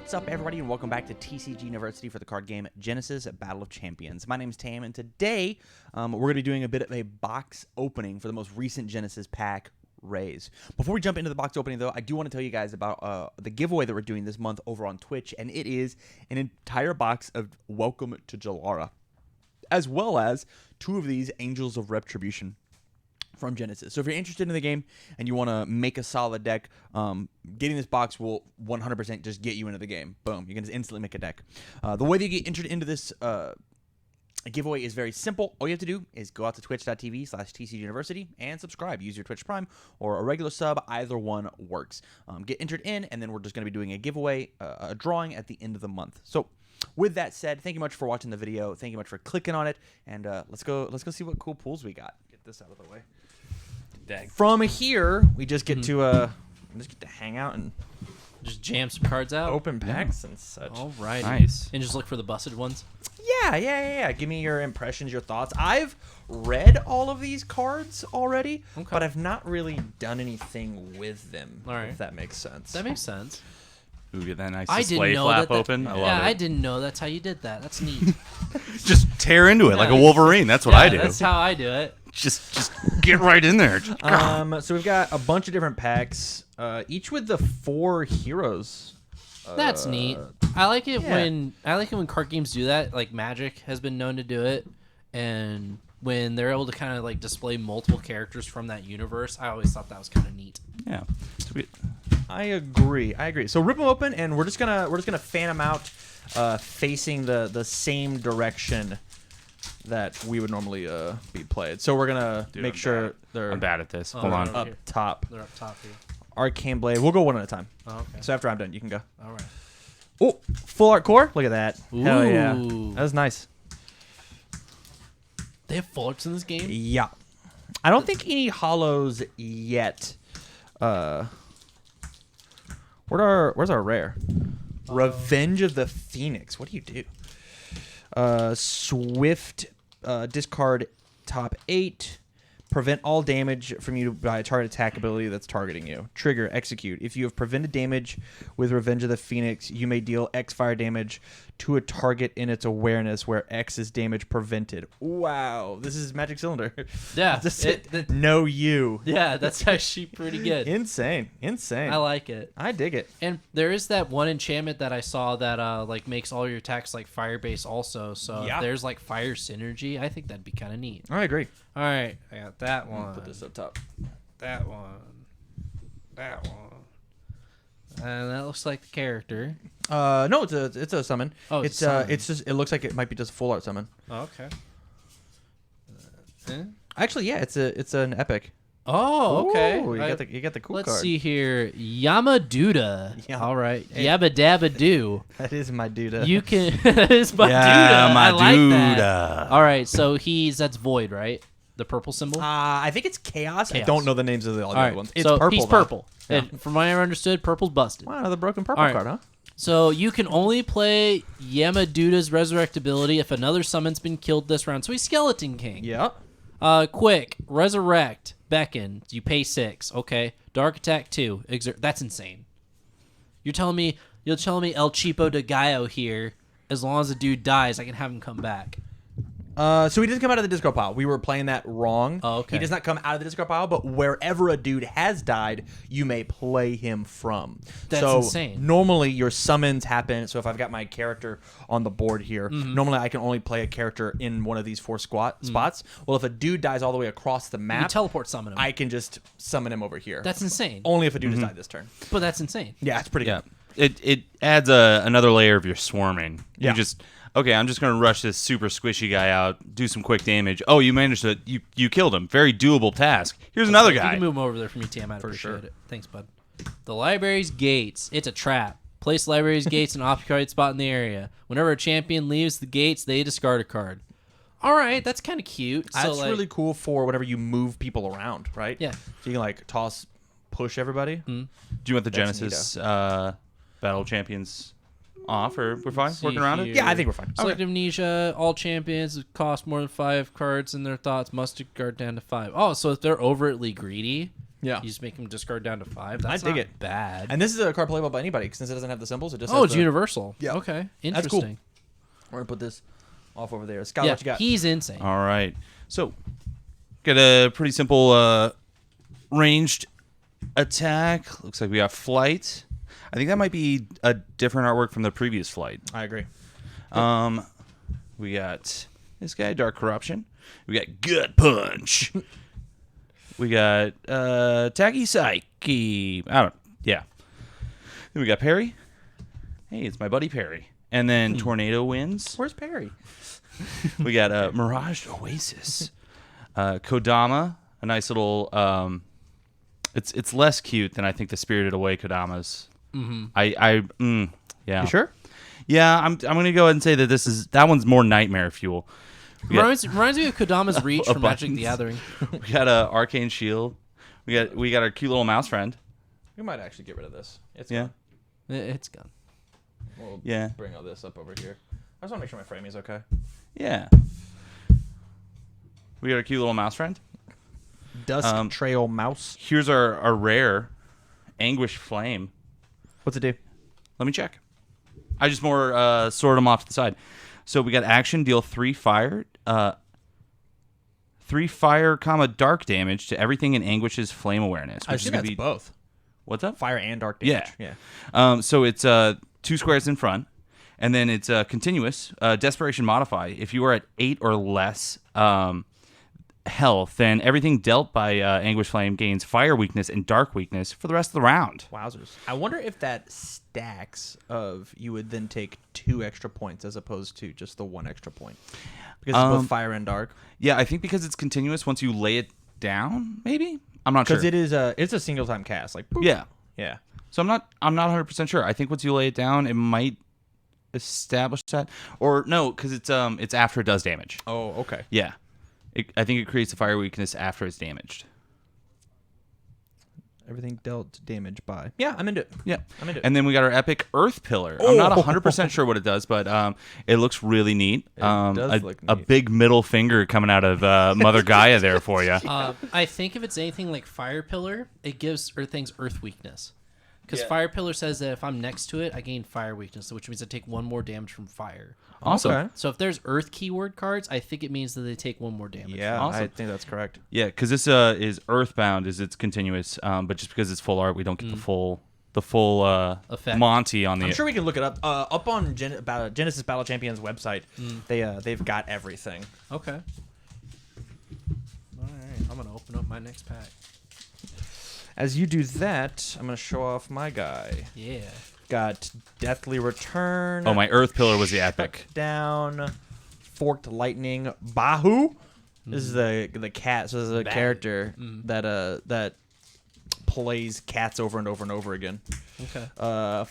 What's up, everybody, and welcome back to TCGU University for the card game Genesis Battle of Champions. My name is Tam, and today we're going to be doing a bit of a box opening for the most recent Genesis pack, RAZE. Before we jump into the box opening, though, I do want to tell you guys about the giveaway that we're doing this month over on Twitch, and it is an entire box of Welcome to Jalara, as well as 2 of these Angels of Retribution from Genesis. So if you're interested in the game and you want to make a solid deck, getting this box will 100% just get you into the game. Boom. You can just instantly make a deck. The way that you get entered into this giveaway is very simple. All you have to do is go out to twitch.tv/TCGUniversity and subscribe. Use your Twitch Prime or a regular sub. Either one works. Get entered in, and then we're just going to be doing a giveaway, a drawing at the end of the month. So with that said, thank you much for watching the video. Thank you much for clicking on it, and let's go see what cool pools we got. Get this out of the way. Dang. From here, we just get to hang out and just jam some cards out, open packs and such. All right, nice. And just look for the busted ones. Yeah. Give me your impressions, your thoughts. I've read all of these cards already, but I've not really done anything with them. All right, if that makes sense. That makes sense. Ooh, get that nice I display didn't know flap that open. I love it. I didn't know that's how you did that. That's neat. Just tear into it like a Wolverine. That's what I do. That's how I do it. Just get right in there. So we've got a bunch of different packs, each with the 4 heroes. That's neat. I like it when card games do that. Like Magic has been known to do it, and when they're able to kind of like display multiple characters from that universe, I always thought that was kind of neat. Yeah. Sweet. I agree. So rip them open, and we're just gonna fan them out, facing the same direction that we would normally be played. So we're gonna make sure they're. I'm bad at this. Hold on. Up top. They're up top here. Arcane Blade. We'll go one at a time. Oh, okay. So after I'm done, you can go. All right. Oh, full art core. Look at that. Ooh. Hell yeah. That was nice. They have full arts in this game? Yeah. I don't think any hollows yet. Where's our rare? Revenge of the Phoenix. What do you do? Swift, discard top 8. Prevent all damage from you by a target attack ability that's targeting you. Trigger, execute. If you have prevented damage with Revenge of the Phoenix, you may deal X fire damage to a target in its awareness where X is damage prevented. Wow. This is Magic Cylinder. Yeah. No you. Yeah, that's actually pretty good. Insane. I like it. I dig it. And there is that one enchantment that I saw that like makes all your attacks like fire based also. So if there's like fire synergy, I think that'd be kind of neat. I agree. All right, I got that one. Put this up top. That one. And that looks like the character. No, it's a summon. Oh, it's just it looks like it might be just a full art summon. Oh, okay. Actually, yeah, it's an epic. Oh, okay. Ooh, you got the cool let's card. see here, Yamaduda. Yeah. All right, Hey. Yabba Dabba Doo. That is my duda. You can. That is my Duda. I like that. All right, so that's Void, right? The purple symbol. I think it's chaos. I don't know the names of the other ones. It's so purple. He's purple. And from what I understood, purple's busted. Wow, another broken purple card, huh? So you can only play Yamaduda's Resurrect ability if another summon's been killed this round. So he's Skeleton King. Yeah. Quick, Resurrect, Beckon. You pay 6. Okay. Dark Attack 2. That's insane. You're telling me El Cheapo de Gallo here, as long as the dude dies, I can have him come back. So he doesn't come out of the disco pile. We were playing that wrong. Oh, okay. He does not come out of the disco pile, but wherever a dude has died, you may play him from. That's insane. Normally your summons happen. So if I've got my character on the board here, normally I can only play a character in one of these 4 spots. Well, if a dude dies all the way across the map, You teleport summon him. I can just summon him over here. That's insane. Only if a dude has died this turn. But that's insane. Yeah, it's pretty good. It adds another layer of your swarming. Yeah. You just I'm just gonna rush this super squishy guy out, do some quick damage. Oh, you managed to you killed him. Very doable task. Here's another guy. You can move him over there for me, Tam. I'd appreciate it. Thanks, bud. The library's gates. It's a trap. Place library's gates in an occupied spot in the area. Whenever a champion leaves the gates, they discard a card. All right, that's kind of cute. That's really cool for whenever you move people around, right? Yeah. So you can like push everybody. Do you want the That's Genesis Battle Champions off, or we're fine working around it? Yeah, I think we're fine. Select amnesia. All champions cost more than 5 cards in their thoughts must discard down to 5. Oh, so if they're overtly greedy, Yeah. You just make him discard down to 5. That's dig not it. bad. And this is a card playable by anybody since it doesn't have the symbols. It just oh, has it's universal. Yeah. Okay. That's cool. Interesting. We're gonna put this off over there. Scott, Yeah, what you got? he's insane. All right. So, got a pretty simple ranged attack. Looks like we got flight. I think that might be a different artwork from the previous flight. I agree. We got this guy, Dark Corruption. We got Gut Punch. We got Tacky Psyche. Yeah. Then we got Perry. Hey, it's my buddy Perry. And then Tornado Winds. Where's Perry? We got Mirage Oasis. Kodama, a nice little. It's less cute than I think the Spirited Away Kodamas. Mm-hmm. Yeah. You sure? Yeah, I'm gonna go ahead and say that that one's more nightmare fuel. Reminds me of Kodama's Reach from Magic the Gathering. We got a Arcane Shield. We got our cute little mouse friend. We might actually get rid of this. It's Yeah. gone. It's gone. We'll Yeah. bring all this up over here. I just want to make sure my framing is okay. Yeah. We got our cute little mouse friend. Dusk Trail Mouse. Here's our rare Anguish Flame. What's it do? Let me check. I just more sort them off to the side. So we got action, deal 3 fire, 3 fire, dark damage to everything in Anguish's flame awareness. I assume that's both. What's up? Fire and dark damage. Yeah. So it's 2 squares in front, and then it's continuous. Desperation modify. If you are at 8 or less health, then everything dealt by Anguish Flame gains fire weakness and dark weakness for the rest of the round. Wowzers. I wonder if that stacks of you would then take 2 extra points as opposed to just the 1 extra point. Because it's both fire and dark. Yeah, I think because it's continuous once you lay it down, maybe? I'm not sure. Because it's a single time cast. Like boop. Yeah. Yeah. So I'm not 100% sure. I think once you lay it down, it might establish that. Or no, because it's after it does damage. Oh, okay. Yeah. I think it creates a fire weakness after it's damaged. Everything dealt damage by. Yeah, I'm into it. Yeah. I'm into it. And then we got our epic Earth Pillar. I'm not 100% sure what it does, but it looks really neat. It does look a neat. big middle finger coming out of Mother Gaia there for you. I think if it's anything like Fire Pillar, it gives things Earth weakness. Because Yeah. Fire Pillar says that if I'm next to it, I gain fire weakness, which means I take 1 more damage from fire. Awesome. Okay. So if there's Earth keyword cards, I think it means that they take 1 more damage. Yeah, Awesome. I think that's correct. Yeah, because this is Earthbound, it's continuous, but just because it's full art, we don't get the full Effect. Monty on the. I'm sure we can look it up. Up on Genesis Battle Champions website, they've got everything. Okay. All right. I'm going to open up my next pack. As you do that, I'm going to show off my guy. Yeah. Got Deathly Return. Oh, my Earth Pillar was the epic. Down. Forked Lightning. Bahu. This is the cat. So this is a character that plays cats over and over and over again. Okay.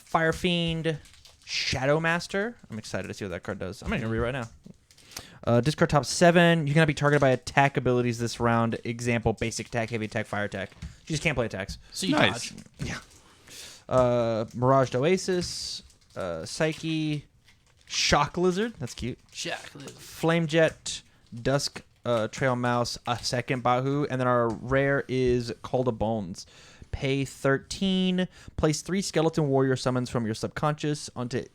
Fire Fiend. Shadow Master. I'm excited to see what that card does. I'm going to read it right now. Discard top 7. You cannot be targeted by attack abilities this round. Example, basic attack, heavy attack, fire attack. You just can't play attacks. So you Nice. dodge. Yeah. Mirage Oasis. Psyche. Shock Lizard. That's cute. Chocolate. Flame Jet. Dusk Trail Mouse. A second Bahu. And then our rare is Call to Bones. Pay 13. Place 3 Skeleton Warrior summons from your subconscious onto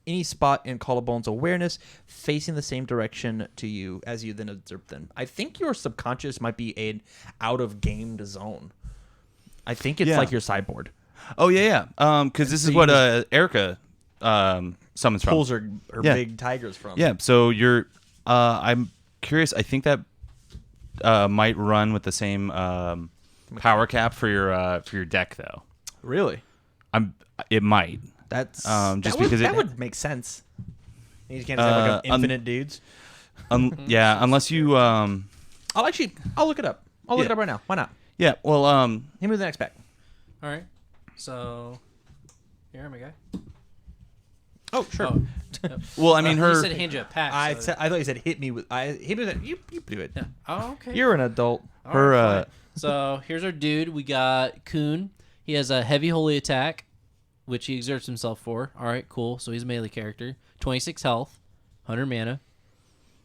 any spot in Call of Bones awareness facing the same direction to you as you then observe them. I think your subconscious might be an out-of-game zone. I think it's like your sideboard. Oh yeah. Because this is what Erica summons from. Pulls her Yeah. big tigers from. Yeah. So you're. I'm curious. I think that might run with the same power cap for your deck though. Really? It might. That's Just because that it- would make sense. You can't have like infinite dudes. Yeah. Unless you. I'll look it up. I'll look it up right now. Why not? Yeah. Well. Hit me with the next pack. All right. So, here, my guy. Oh, sure. Oh, yep. Well. I mean, You her. said hand you a pack. I so- thought you said hit me with. Hit me with that. You do it. Yeah. Oh, okay. You're an adult. All her. right, fine. So here's our dude. We got Kuhn. He has a heavy holy attack, which he exerts himself for. All right, cool. So he's a melee character. 26 health, 100 mana,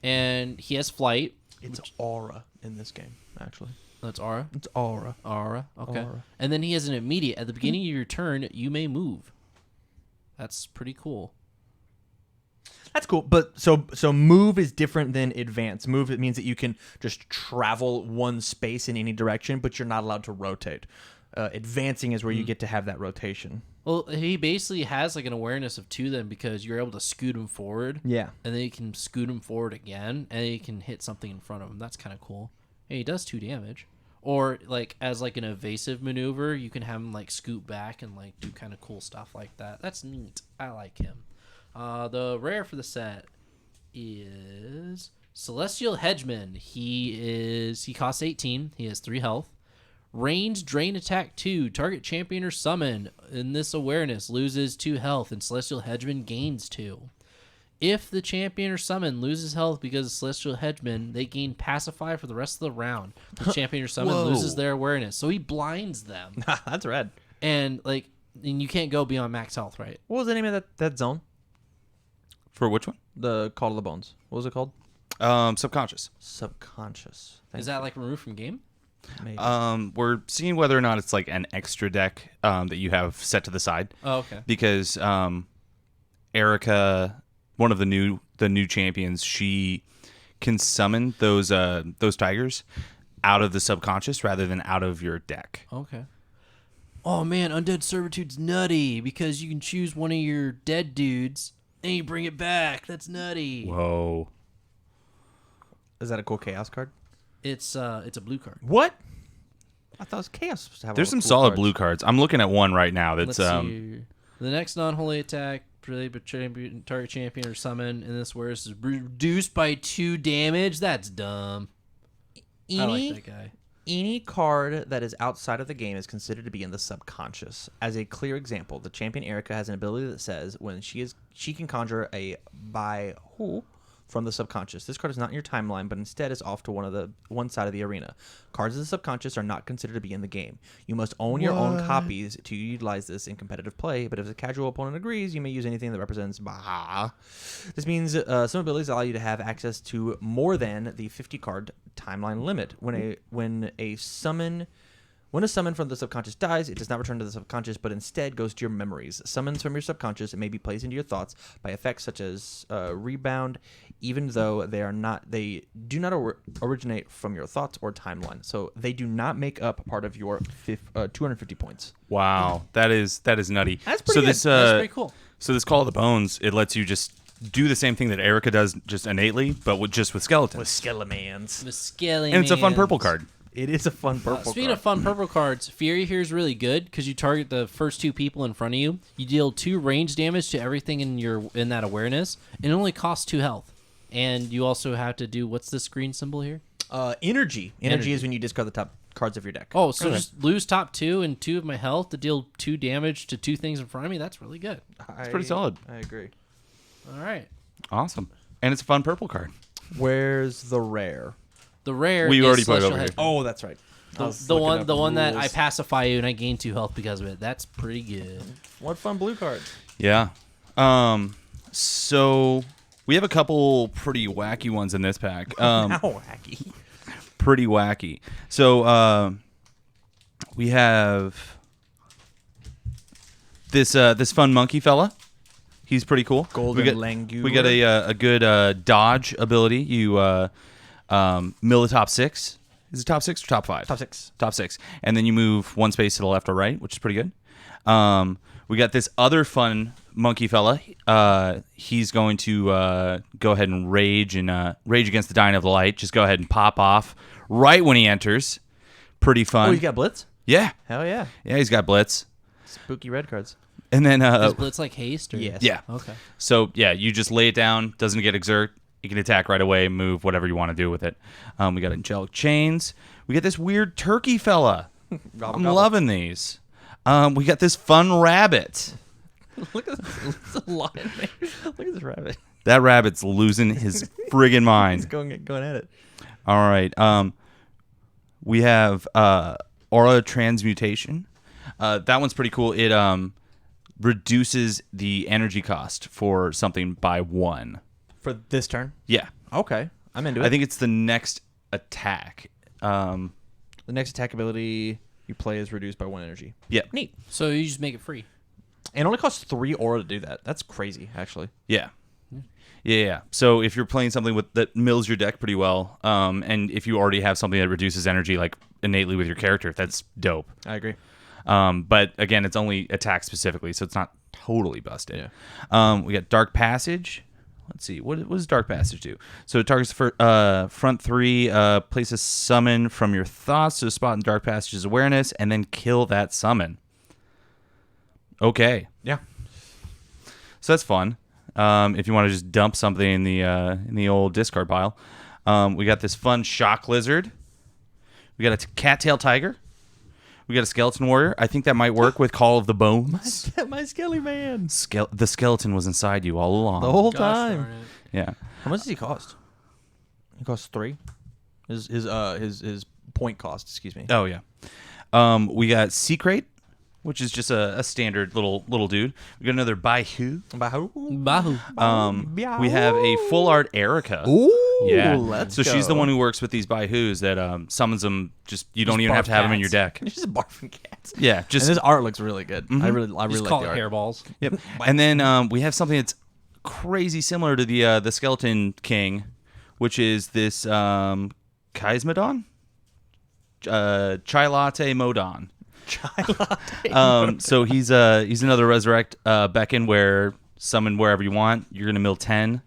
and he has flight. It's aura in this game, actually. That's Aura. It's aura. Aura. Okay. Aura. And then he has an immediate. At the beginning of your turn, you may move. That's pretty cool. That's cool. But so move is different than advance. Move, it means that you can just travel one space in any direction, but you're not allowed to rotate. Advancing is where you get to have that rotation. Well, he basically has like an awareness of 2 then, because you're able to scoot him forward. Yeah. And then you can scoot him forward again, and he can hit something in front of him. That's kind of cool. And he does 2 damage. Or like as like an evasive maneuver, you can have him like scoot back and like do kind of cool stuff like that. That's neat. I like him. The rare for the set is Celestial Hedgeman. He costs 18. He has 3 health. Range Drain Attack 2. Target champion or summon in this awareness loses 2 health, and Celestial Hedgeman gains 2. If the champion or summon loses health because of Celestial Hedgeman, they gain Pacify for the rest of the round. The champion or summon loses their awareness, so he blinds them. That's rad. And you can't go beyond max health, right? What was the name of that zone? For which one? The Call of the Bones. What was it called? Subconscious. Subconscious. Is that like removed from game? Maybe. We're seeing whether or not it's like an extra deck that you have set to the side. Oh, okay. Because Erica, one of the new champions, she can summon those tigers out of the subconscious rather than out of your deck. Okay. Oh man, Undead Servitude's nutty because you can choose one of your dead dudes and you bring it back. That's nutty. Whoa. Is that a cool chaos card? It's a blue card. What? I thought it was chaos. Supposed to have There's all some the cool solid cards. blue cards. I'm looking at one right now that's Let's see here. The next non-holy attack, target champion or summon in this whereas is reduced by 2 damage. That's dumb. I like that guy. Any card that is outside of the game is considered to be in the subconscious. As a clear example, the champion Erica has an ability that says when she can conjure a by who from the subconscious. This card is not in your timeline, but instead is off to one side of the arena. Cards of the subconscious are not considered to be in the game. You must own your own copies to utilize this in competitive play, but if a casual opponent agrees, you may use anything that represents bah. This means some abilities allow you to have access to more than the 50 card timeline limit. When a summon from the subconscious dies, it does not return to the subconscious, but instead goes to your memories. Summons from your subconscious may be placed into your thoughts by effects such as rebound, even though they do not originate from your thoughts or timeline. So they do not make up part of your 250 points. wow. That is nutty. That's pretty good. This That's pretty cool. So this Call of the Bones, it lets you just do the same thing that Erica does just innately, but with skeletons. With Skelemans. The Skelly And it's a fun Man. purple card. It is a fun purple Speaking card. of fun purple cards, Fury here is really good because you target the first 2 people in front of you. You deal 2 range damage to everything in that awareness, and it only costs 2 health. And you also have to do what's this green symbol here? Energy. Energy. Energy is when you discard the top cards of your deck. Oh, so just lose top 2 and 2 of my health to deal 2 damage to 2 things in front of me. That's really good. It's pretty solid. I agree. All right. Awesome. And it's a fun purple card. Where's the rare? The rare. We is already played Celestial over here. Hedgeman. Oh, that's right. The one that I pacify you and I gain 2 health because of it. That's pretty good. What fun blue card. Yeah. So we have a couple pretty wacky ones in this pack. How wacky. Pretty wacky. So we have this fun monkey fella. He's pretty cool. Golden Langur. We got a good dodge ability. You mill the top 6. Is it top 6 or top 5? Top 6. Top 6. And then you move 1 space to the left or right, which is pretty good. We got this other fun monkey fella. He's going to go ahead and rage against the Dying of the Light. Just go ahead and pop off right when he enters. Pretty fun. Oh, you got Blitz? Yeah. Hell yeah. Yeah, he's got Blitz. Spooky red cards. And then Is Blitz like haste? Or? Yes. yeah. Okay. So yeah, you just lay it down. Doesn't get exert. You can attack right away, move whatever you want to do with it. We got angelic chains. We got this weird turkey fella. Gobble, I'm gobble. loving these. We got this fun rabbit. Look at this lion. Look at this rabbit. That rabbit's losing his friggin' He's mind. going at it. All right. We have aura transmutation. That one's pretty cool. It reduces the energy cost for something by 1. For this turn? Yeah. Okay. I'm into it. I think it's the next attack. The next attack ability you play is reduced by 1 energy. Yep. Neat. So you just make it free. And it only costs 3 aura to do that. That's crazy, actually. Yeah. Yeah. So if you're playing something that mills your deck pretty well, and if you already have something that reduces energy like innately with your character, that's dope. I agree. But again, it's only attack specifically, so it's not totally busted. Yeah. We got Dark Passage. Let's see. What does Dark Passage do? So it targets for front 3, place a summon from your thoughts to a spot in Dark Passage's awareness, and then kill that summon. Okay. Yeah. So that's fun. If you want to just dump something in the old discard pile. We got this fun Shock Lizard. We got a Cattail Tiger. We got a Skeleton Warrior. I think that might work with Call of the Bones. My Skelly Man. The skeleton was inside you all along. The whole Gosh time. darn it. Yeah. How much does he cost? He costs 3. His point cost, excuse me. Oh yeah. We got Secret, which is just a standard little dude. We got another Baihu. Bahu. We have a full art Erica. Ooh, Yeah. let's so she's the go. one who works with these Baihus that summons them. Just you don't Just even have barf to have them in your cats. deck. She's barfing cats. Yeah. And Just this art looks really good. I really Just like call the it art. hairballs. Yep. And then we have something that's crazy similar to the Skeleton King, which is this Kaismadon? Chai Latte Modon. So he's another Resurrect beckon where summon wherever you want. You're gonna mill 10.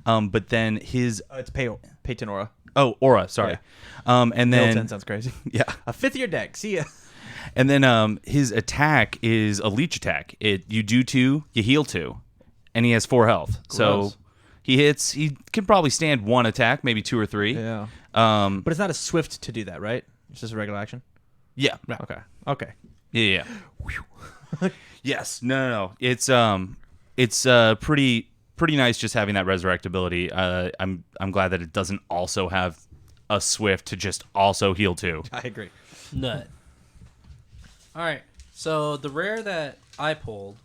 But then his It's Peyton Aura. Aura, sorry. And Mill then 10 sounds crazy. yeah. A 5th year deck. See ya. And then his attack is a leech attack. You do 2, you heal 2, and he has 4 health. Gross. So he can probably stand 1 attack, maybe 2 or 3. Yeah. Um, But it's not a swift to do that, right? It's just a regular action. yeah. Okay. Yeah. Yes. No. It's pretty nice just having that resurrect ability. I'm glad that it doesn't also have a swift to just also heal 2. I agree. Nut. All right. So the rare that I pulled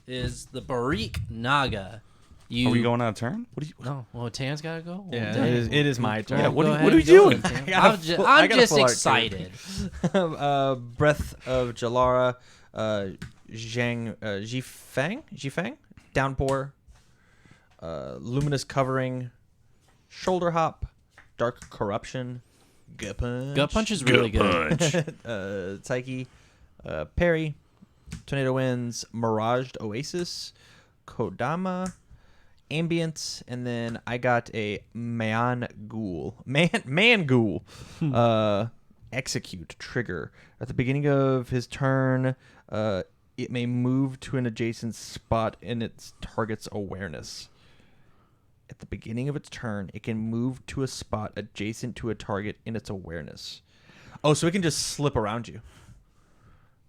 is the Barik Naga. Are we going out of turn? What do you? No. Well, Tan's got to go. Well, Yeah, dang. it is my turn. Yeah, what Go are ahead, we go doing? ahead, Tan. got a I'm just, full- I I'm got a just full art, too. excited. Breath of Jalara, Jifang, Downpour, Luminous Covering, Shoulder Hop, Dark Corruption, Gut Punch, Gut Punch is really good. Psyche, Parry, Tornado Winds, Miraged Oasis, Kodama, Ambient, and then I got a Man Ghoul. Execute trigger. At the beginning of his turn, it may move to an adjacent spot in its target's awareness. At the beginning of its turn, it can move to a spot adjacent to a target in its awareness. Oh, so it can just slip around you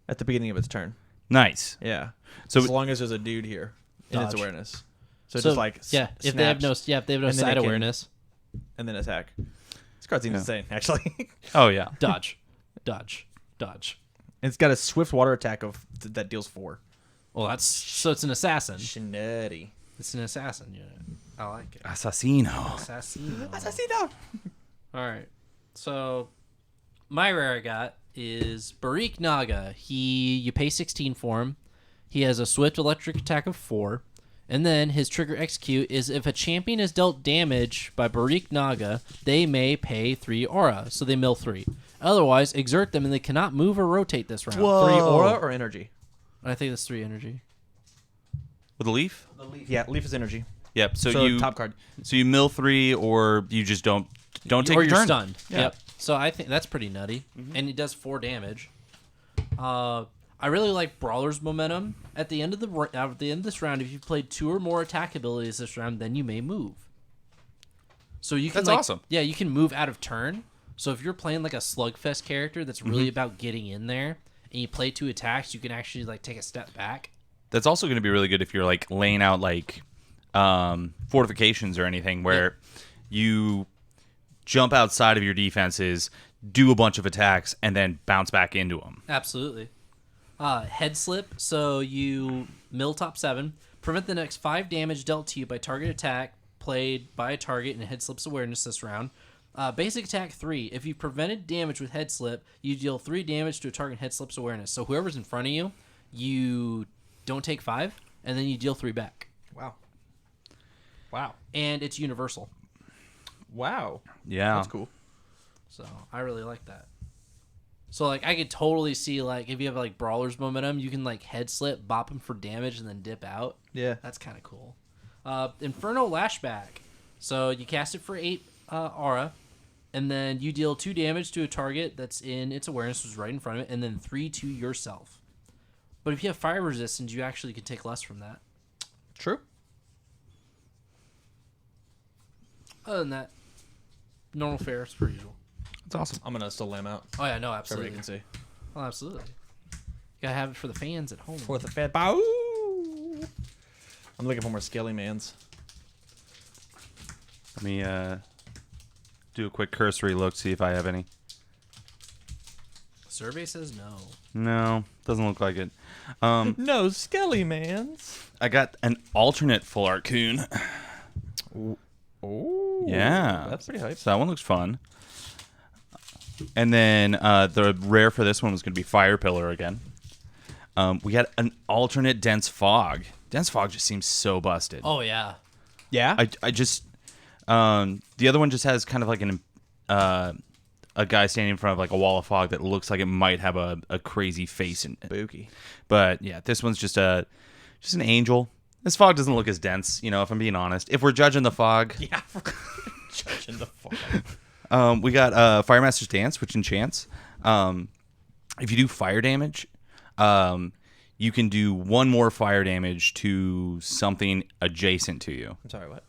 at the beginning of its turn. Nice. Yeah. So as long as there's a dude here in its Dodge. awareness. So just like yeah, if they have no snaps if they have no and then it side can- awareness, and then attack. This card seems insane, actually. Oh yeah. dodge. It's got a swift water attack that deals 4. Well, so it's an assassin. Shenanity. It's an assassin unit. I like it. Assassino. Assassin. All right. So my rare I got is Barik Naga. You pay 16 for him. He has a swift electric attack of 4. And then his trigger execute is if a champion is dealt damage by Barik Naga, they may pay 3 aura. So they mill 3. Otherwise, exert them and they cannot move or rotate this round. 3 aura or energy? I think that's 3 energy. With a leaf? Yeah, leaf is energy. Yep. So, So you top card. So you mill 3, or you just don't take or your you're turn. stunned. Yeah. Yep. So I think that's pretty nutty, and he does 4 damage. I really like Brawler's momentum. At the end of this round, if you've played 2 or more attack abilities this round, then you may move. So you can That's awesome. Yeah, you can move out of turn. So if you're playing like a slugfest character that's really about getting in there, and you play 2 attacks, you can actually like take a step back. That's also going to be really good if you're like laying out like fortifications or anything where you jump outside of your defenses, do a bunch of attacks, and then bounce back into them. Absolutely. Head slip. So you mill top 7. Prevent the next 5 damage dealt to you by target attack played by a target in head slip's awareness this round. Basic attack 3. If you prevented damage with head slip, you deal 3 damage to a target head slip's awareness. So whoever's in front of you, you don't take 5, and then you deal 3 back. Wow. Wow. And it's universal. Wow. Yeah. That's cool. So I really like that. So like I could totally see like if you have like Brawler's Momentum, you can like head slip, bop him for damage, and then dip out. Yeah. That's kind of cool. Inferno Lashback. So you cast it for 8 aura, and then you deal 2 damage to a target that's in its awareness, which is right in front of it, and then 3 to yourself. But if you have fire resistance, you actually can take less from that. True. Other than that, normal fare as per usual. It's awesome. I'm gonna still lamb out. Oh yeah, no, So absolutely. everybody can see. Oh, absolutely. You gotta have it for the fans at home. Fourth of Fed. Bow. I'm looking for more scaly mans. Let me do a quick cursory look, see if I have any. Survey says no. No, doesn't look like it. No skelly mans. I got an alternate full art coon. Oh. Yeah. That's pretty hype. So that one looks fun. And then the rare for this one was going to be Fire Pillar again. We got an alternate Dense Fog. Dense Fog just seems so busted. Oh yeah. Yeah. I just the other one just has kind of like a guy standing in front of like a wall of fog that looks like it might have a crazy face in it. Spooky. But yeah, this one's just an angel. This fog doesn't look as dense, if I'm being honest. If we're judging the fog, Yeah. Judging the fog. we got Firemaster's Dance, which enchants. If you do fire damage, you can do 1 more fire damage to something adjacent to you. I'm sorry. What?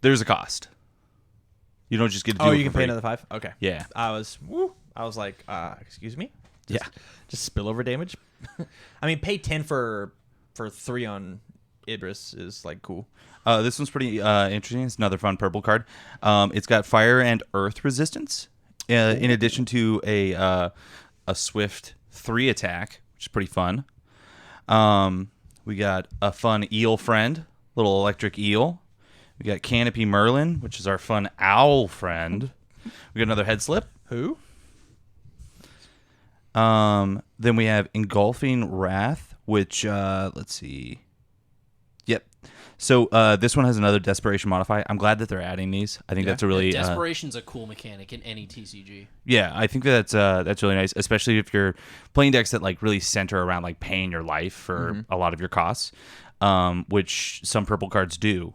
There's a cost. You don't just get to do Oh, it you for can pay free. another 5. Okay. Yeah. I was like, excuse me. Yeah. Just spillover damage. I mean, pay 10 for 3 on Idris is like cool. This one's pretty interesting. It's another fun purple card. It's got fire and earth resistance, in addition to a swift 3 attack, which is pretty fun. We got a fun eel friend, little electric eel. We got Canopy Merlin, which is our fun owl friend. We got another head slip. Who? Then we have Engulfing Wrath, which let's see. Yep. So this one has another desperation modifier. I'm glad that they're adding these. I think that's a really Desperation's a cool mechanic in any TCG. yeah. I think that's really nice, especially if you're playing decks that like really center around like paying your life for a lot of your costs, which some purple cards do.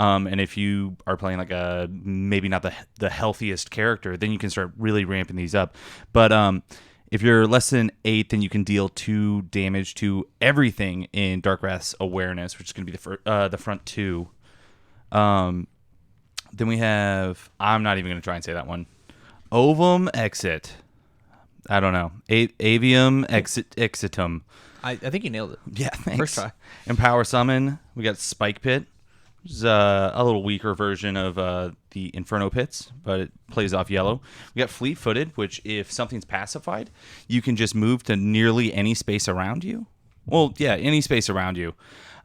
And if you are playing like a maybe not the healthiest character, then you can start really ramping these up. But if you're less than 8, then you can deal 2 damage to everything in Dark Wrath's awareness, which is going to be the front 2. Then we have, I'm not even going to try and say that one. Ovum Exit. I don't know. Avium Exitum. I think you nailed it. Yeah, thanks. First try. Empower Summon. We got Spike Pit, which is a little weaker version of the Inferno Pits, but it plays off yellow. We got Fleet Footed, which if something's pacified, you can just move to nearly any space around you. Well, yeah, any space around you.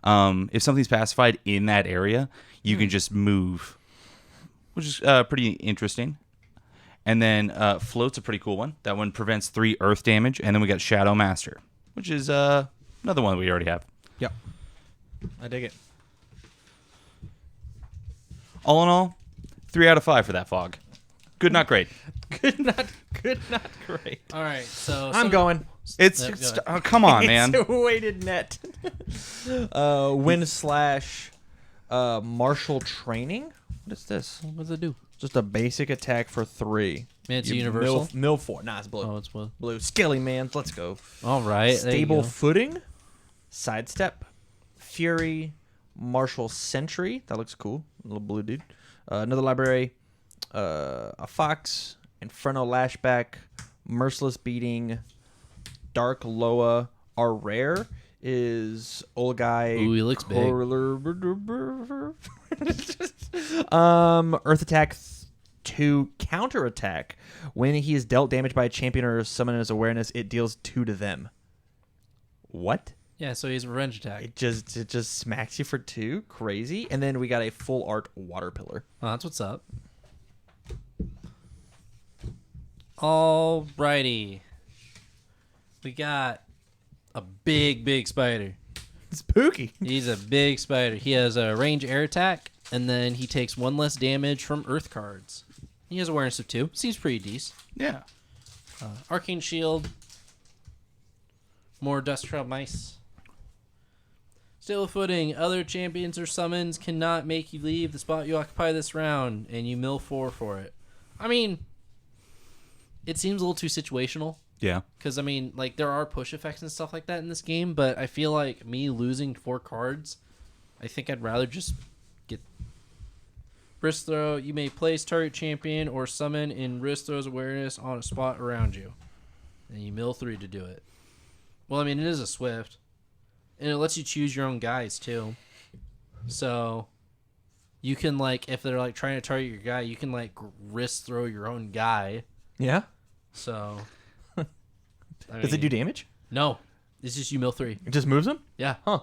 If something's pacified in that area, you can just move, which is pretty interesting. And then Float's a pretty cool one. That one prevents 3 earth damage. And then we got Shadow Master, which is another one we already have. Yep. I dig it. All in all, 3 out of 5 for that fog. Good, not great. Good, not great. All right, so I'm going. It's Yep, go ahead. oh, come on, man. It's a weighted net. Wind slash martial training. What is this? What does it do? Just a basic attack for 3. Man, it's You universal. Mill 4. Nah, it's blue. Oh, it's blue. Blue. Skelly mans. Let's go. All right, there you Stable go. footing. Sidestep. Fury. Martial Sentry. That looks cool. Little blue dude. Another library. A Fox. Inferno Lashback. Merciless Beating. Dark Loa. Our rare is Olgai. Ooh, he looks big. Earth Attack 2 counter attack. When he is dealt damage by a champion or someone in his awareness, it deals 2 to them. What? Yeah, so he's revenge attack. It just smacks you for 2. Crazy. And then we got a full art water pillar. Oh, that's what's up. Alrighty. We got a big spider. Spooky. He's a big spider. He has a range air attack, and then he takes 1 less damage from earth cards. He has awareness of 2. Seems pretty decent. Yeah. Arcane shield. More dust trail mice. Stable footing. Other champions or summons cannot make you leave the spot you occupy this round, and you mill 4 for it. I mean, it seems a little too situational. Yeah. Because, I mean, like, there are push effects and stuff like that in this game, but I feel like me losing 4 cards, I think I'd rather just get... Wrist throw. You may place target champion or summon in wrist throw's awareness on a spot around you. And you mill 3 to do it. Well, I mean, it is a Swift. And it lets you choose your own guys, too. So, you can, like, if they're, like, trying to target your guy, you can, like, wrist throw your own guy. Yeah. So... Does it do damage? No. It's just you mill 3. It just moves them? Yeah. Huh.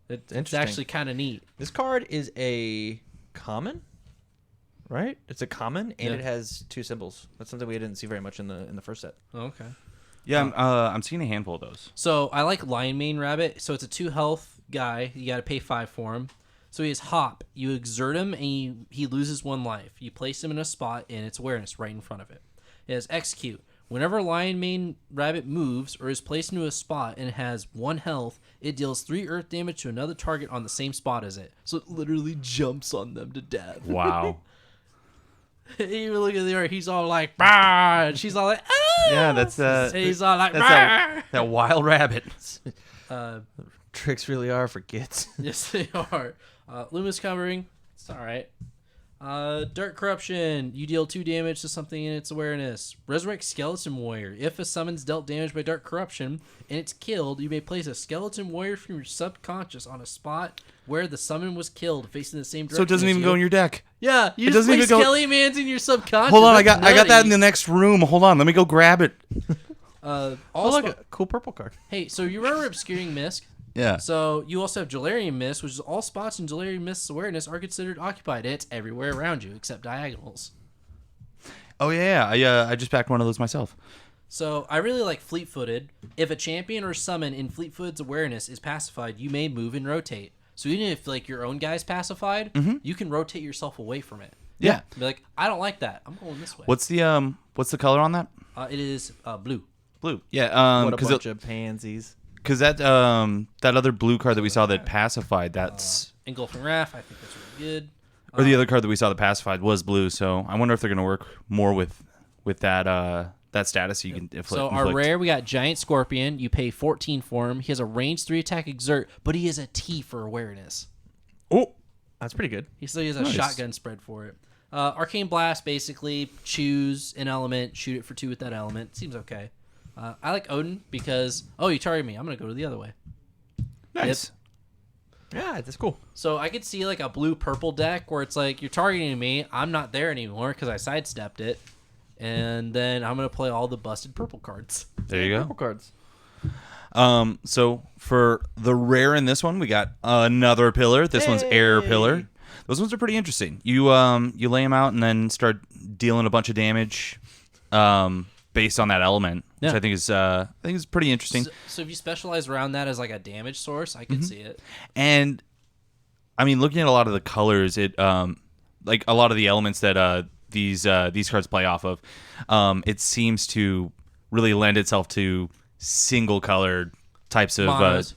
It's Interesting. actually kind of neat. This card is a common, right? It's a common, and Yeah. it has 2 symbols. That's something we didn't see very much in the first set. Oh, okay. Yeah, I'm seeing a handful of those. So I like Lion Mane Rabbit. So it's a 2 health guy. You got to pay 5 for him. So he has Hop. You exert him, and he loses 1 life. You place him in a spot, and it's awareness right in front of it. It has Execute. Whenever Lion Mane Rabbit moves or is placed into a spot and it has 1 health, it deals 3 earth damage to another target on the same spot as it. So it literally jumps on them to death. Wow. Even look at the art. He's all like, bah! And she's all like, ah! Yeah, that's And he's all like, that's bah! that wild rabbit. Tricks really are for kids. Yes, they are. Luminous Covering. It's all right. Dark Corruption. You deal 2 damage to something in its awareness. Resurrect Skeleton Warrior. If a summon's dealt damage by Dark Corruption and it's killed, you may place a Skeleton Warrior from your subconscious on a spot where the summon was killed, facing the same direction. So it doesn't as even you. go in your deck. Yeah, you It just doesn't play even go- Skelly Mans in your subconscious. Hold on, I That's got that in the nutty. next room. Hold on, let me go grab it. Oh, All look, spo- a cool purple card. Hey, so you remember Obscuring Mist? Yeah. So you also have Jalarian Mist, which is all spots in Jalarian Mist's awareness are considered occupied. It's everywhere around you except diagonals. Oh yeah, I just backed one of those myself. So I really like Fleet-Footed. If a champion or summon in Fleet-Footed's awareness is pacified, you may move and rotate. So even if like your own guy's pacified, you can rotate yourself away from it. Yeah. Be like, I don't like that. I'm going this way. What's the color on that? It is blue. Blue. Yeah. What a Because bunch of pansies. that other blue card that we saw that pacified, that's Engulfing Wrath. I think that's really good. or the other card that we saw that pacified was blue. So I wonder if they're gonna work more with that status. So you can inflict. So our rare, we got Giant Scorpion. You pay 14 for him. He has a range 3 attack exert, but he has a T for awareness. Oh, that's pretty good. He still has a Nice. shotgun spread for it. Arcane Blast, basically choose an element, shoot it for 2 with that element. Seems okay. I like Odin because, you target me. I'm going to go to the other way. Nice. Yeah, that's cool. So I could see like a blue-purple deck where it's like, you're targeting me. I'm not there anymore because I sidestepped it. And then I'm going to play all the busted purple cards. There you Purple go. cards. So for the rare in this one, we got another pillar. This one's air pillar. Those ones are pretty interesting. You lay them out and then start dealing a bunch of damage based on that element, which Yeah. I think is pretty interesting. So if you specialize around that as like a damage source, I could see it. And I mean, looking at a lot of the colors, it like a lot of the elements that these cards play off of, it seems to really lend itself to single colored types of Monos.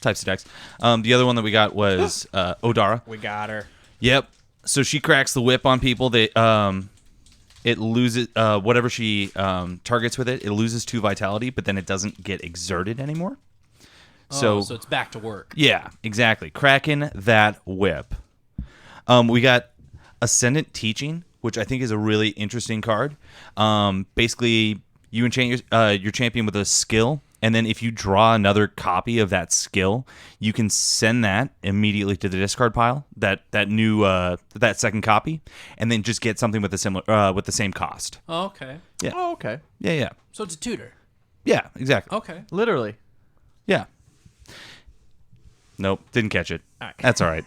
types of decks. The other one that we got was Odara. We got her. Yep. So she cracks the whip on people. It loses whatever she targets with it. It loses 2 vitality, but then it doesn't get exerted anymore. So it's back to work. Yeah, exactly. Cracking that whip. We got Ascendant Teaching, which I think is a really interesting card. Basically, you enchant your champion with a skill, and then if you draw another copy of that skill, you can send that immediately to the discard pile. That second copy, and then just get something with the same cost. Oh, okay. Yeah. Oh, okay. Yeah. So it's a tutor. Yeah. Exactly. Okay. Literally. Yeah. Nope, didn't catch it. All right. That's all right.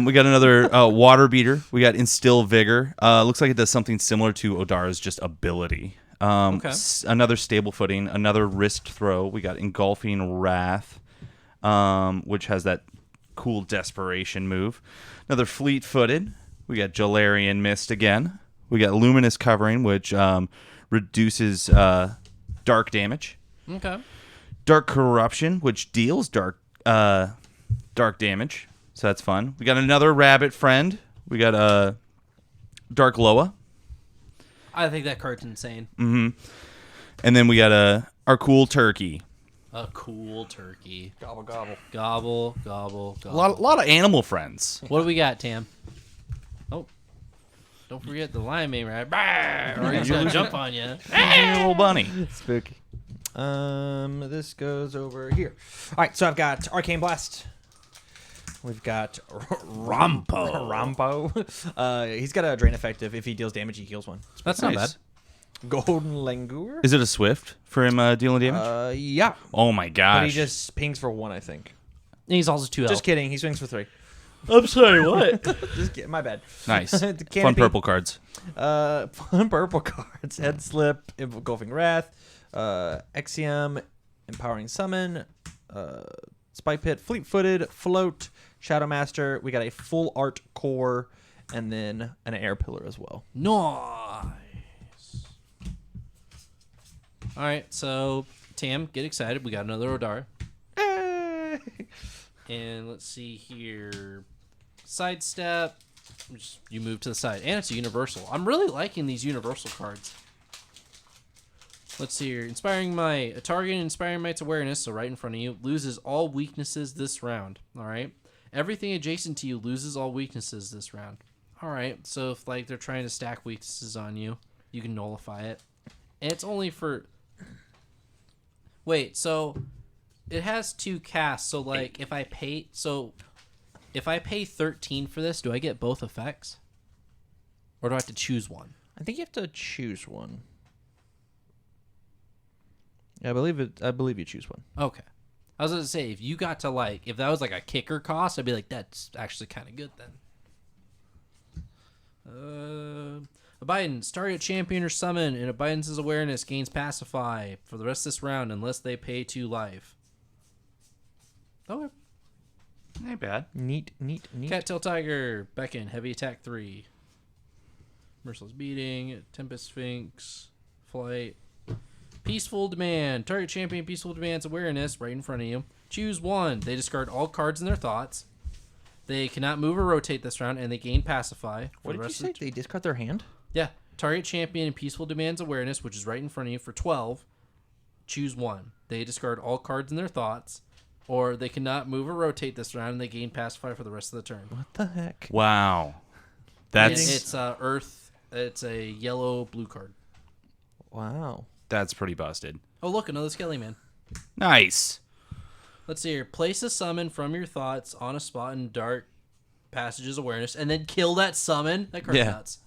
We got another water beater. We got Instill Vigor. Looks like it does something similar to Odara's just ability. Okay. Another stable footing. Another wrist throw. We got Engulfing Wrath, which has that cool desperation move. Another fleet footed. We got Jalarian Mist again. We got Luminous Covering, which reduces dark damage. Okay. Dark Corruption, which deals dark damage. So that's fun. We got another rabbit friend. We got Dark Loa. I think that card's insane. And then we got our cool turkey. A cool turkey. Gobble gobble. Gobble, gobble, A gobble. lot of animal friends. What do we got, Tam? Oh, don't forget the lion mane, right? Or he's gonna jump on you. Little bunny. Spooky. This goes over here. All right, so I've got Arcane Blast. We've got Rampo. He's got a drain effective. If he deals damage, he heals one. That's not bad. Golden Langur. Is it a Swift for him dealing damage? Yeah. Oh my gosh. But he just pings for 1, I think. And he's also 2 Just kidding. He swings for 3. I'm sorry, what? Just kidding. My bad. Nice. The Fun canopy. purple cards. Fun purple cards. Head Slip, Engulfing Wrath, Exium, Empowering Summon, Spike Pit, Fleet Footed, Float, Shadow Master. We got a full art core, and then an air pillar as well. Nice. All right, so Tam, get excited. We got another Odara. And let's see here. Sidestep. You move to the side. And it's a universal. I'm really liking these universal cards. Let's see here. Inspiring Might. A target in Inspiring Might's awareness, so right in front of you, loses all weaknesses this round. All right? Everything adjacent to you loses all weaknesses this round. All right, so if like they're trying to stack weaknesses on you, you can nullify it. And it's only for... Wait, so it has 2 casts, so like if I pay 13 for this, do I get both effects? Or do I have to choose one? I think you have to choose one. Yeah, I believe you choose one. Okay. I was going to say, if you got to like, if that was like a kicker cost, I'd be like, that's actually kind of good then. Abidance. Target champion or summon in Abidance's awareness gains Pacify for the rest of this round unless they pay 2 life. Okay. Ain't bad. Neat. Cattail Tiger. Beckon. Heavy attack 3. Merciless Beating. Tempest Sphinx. Flight. Peaceful Demand. Target champion Peaceful Demand's awareness right in front of you. Choose one. They discard all cards in their thoughts. They cannot move or rotate this round, and they gain Pacify. What did you say? They discard their hand? Yeah. Target champion and Peaceful Demand's awareness, which is right in front of you, for 12. Choose one. They discard all cards in their thoughts, or they cannot move or rotate this round, and they gain Pacify for the rest of the turn. What the heck? Wow. That's It's Earth. It's a yellow-blue card. Wow. that's pretty busted. Oh, look, another Skelly Man. Nice. Let's see here. Place a summon from your thoughts on a spot in Dark Passage's awareness, and then kill that summon. That card's nuts.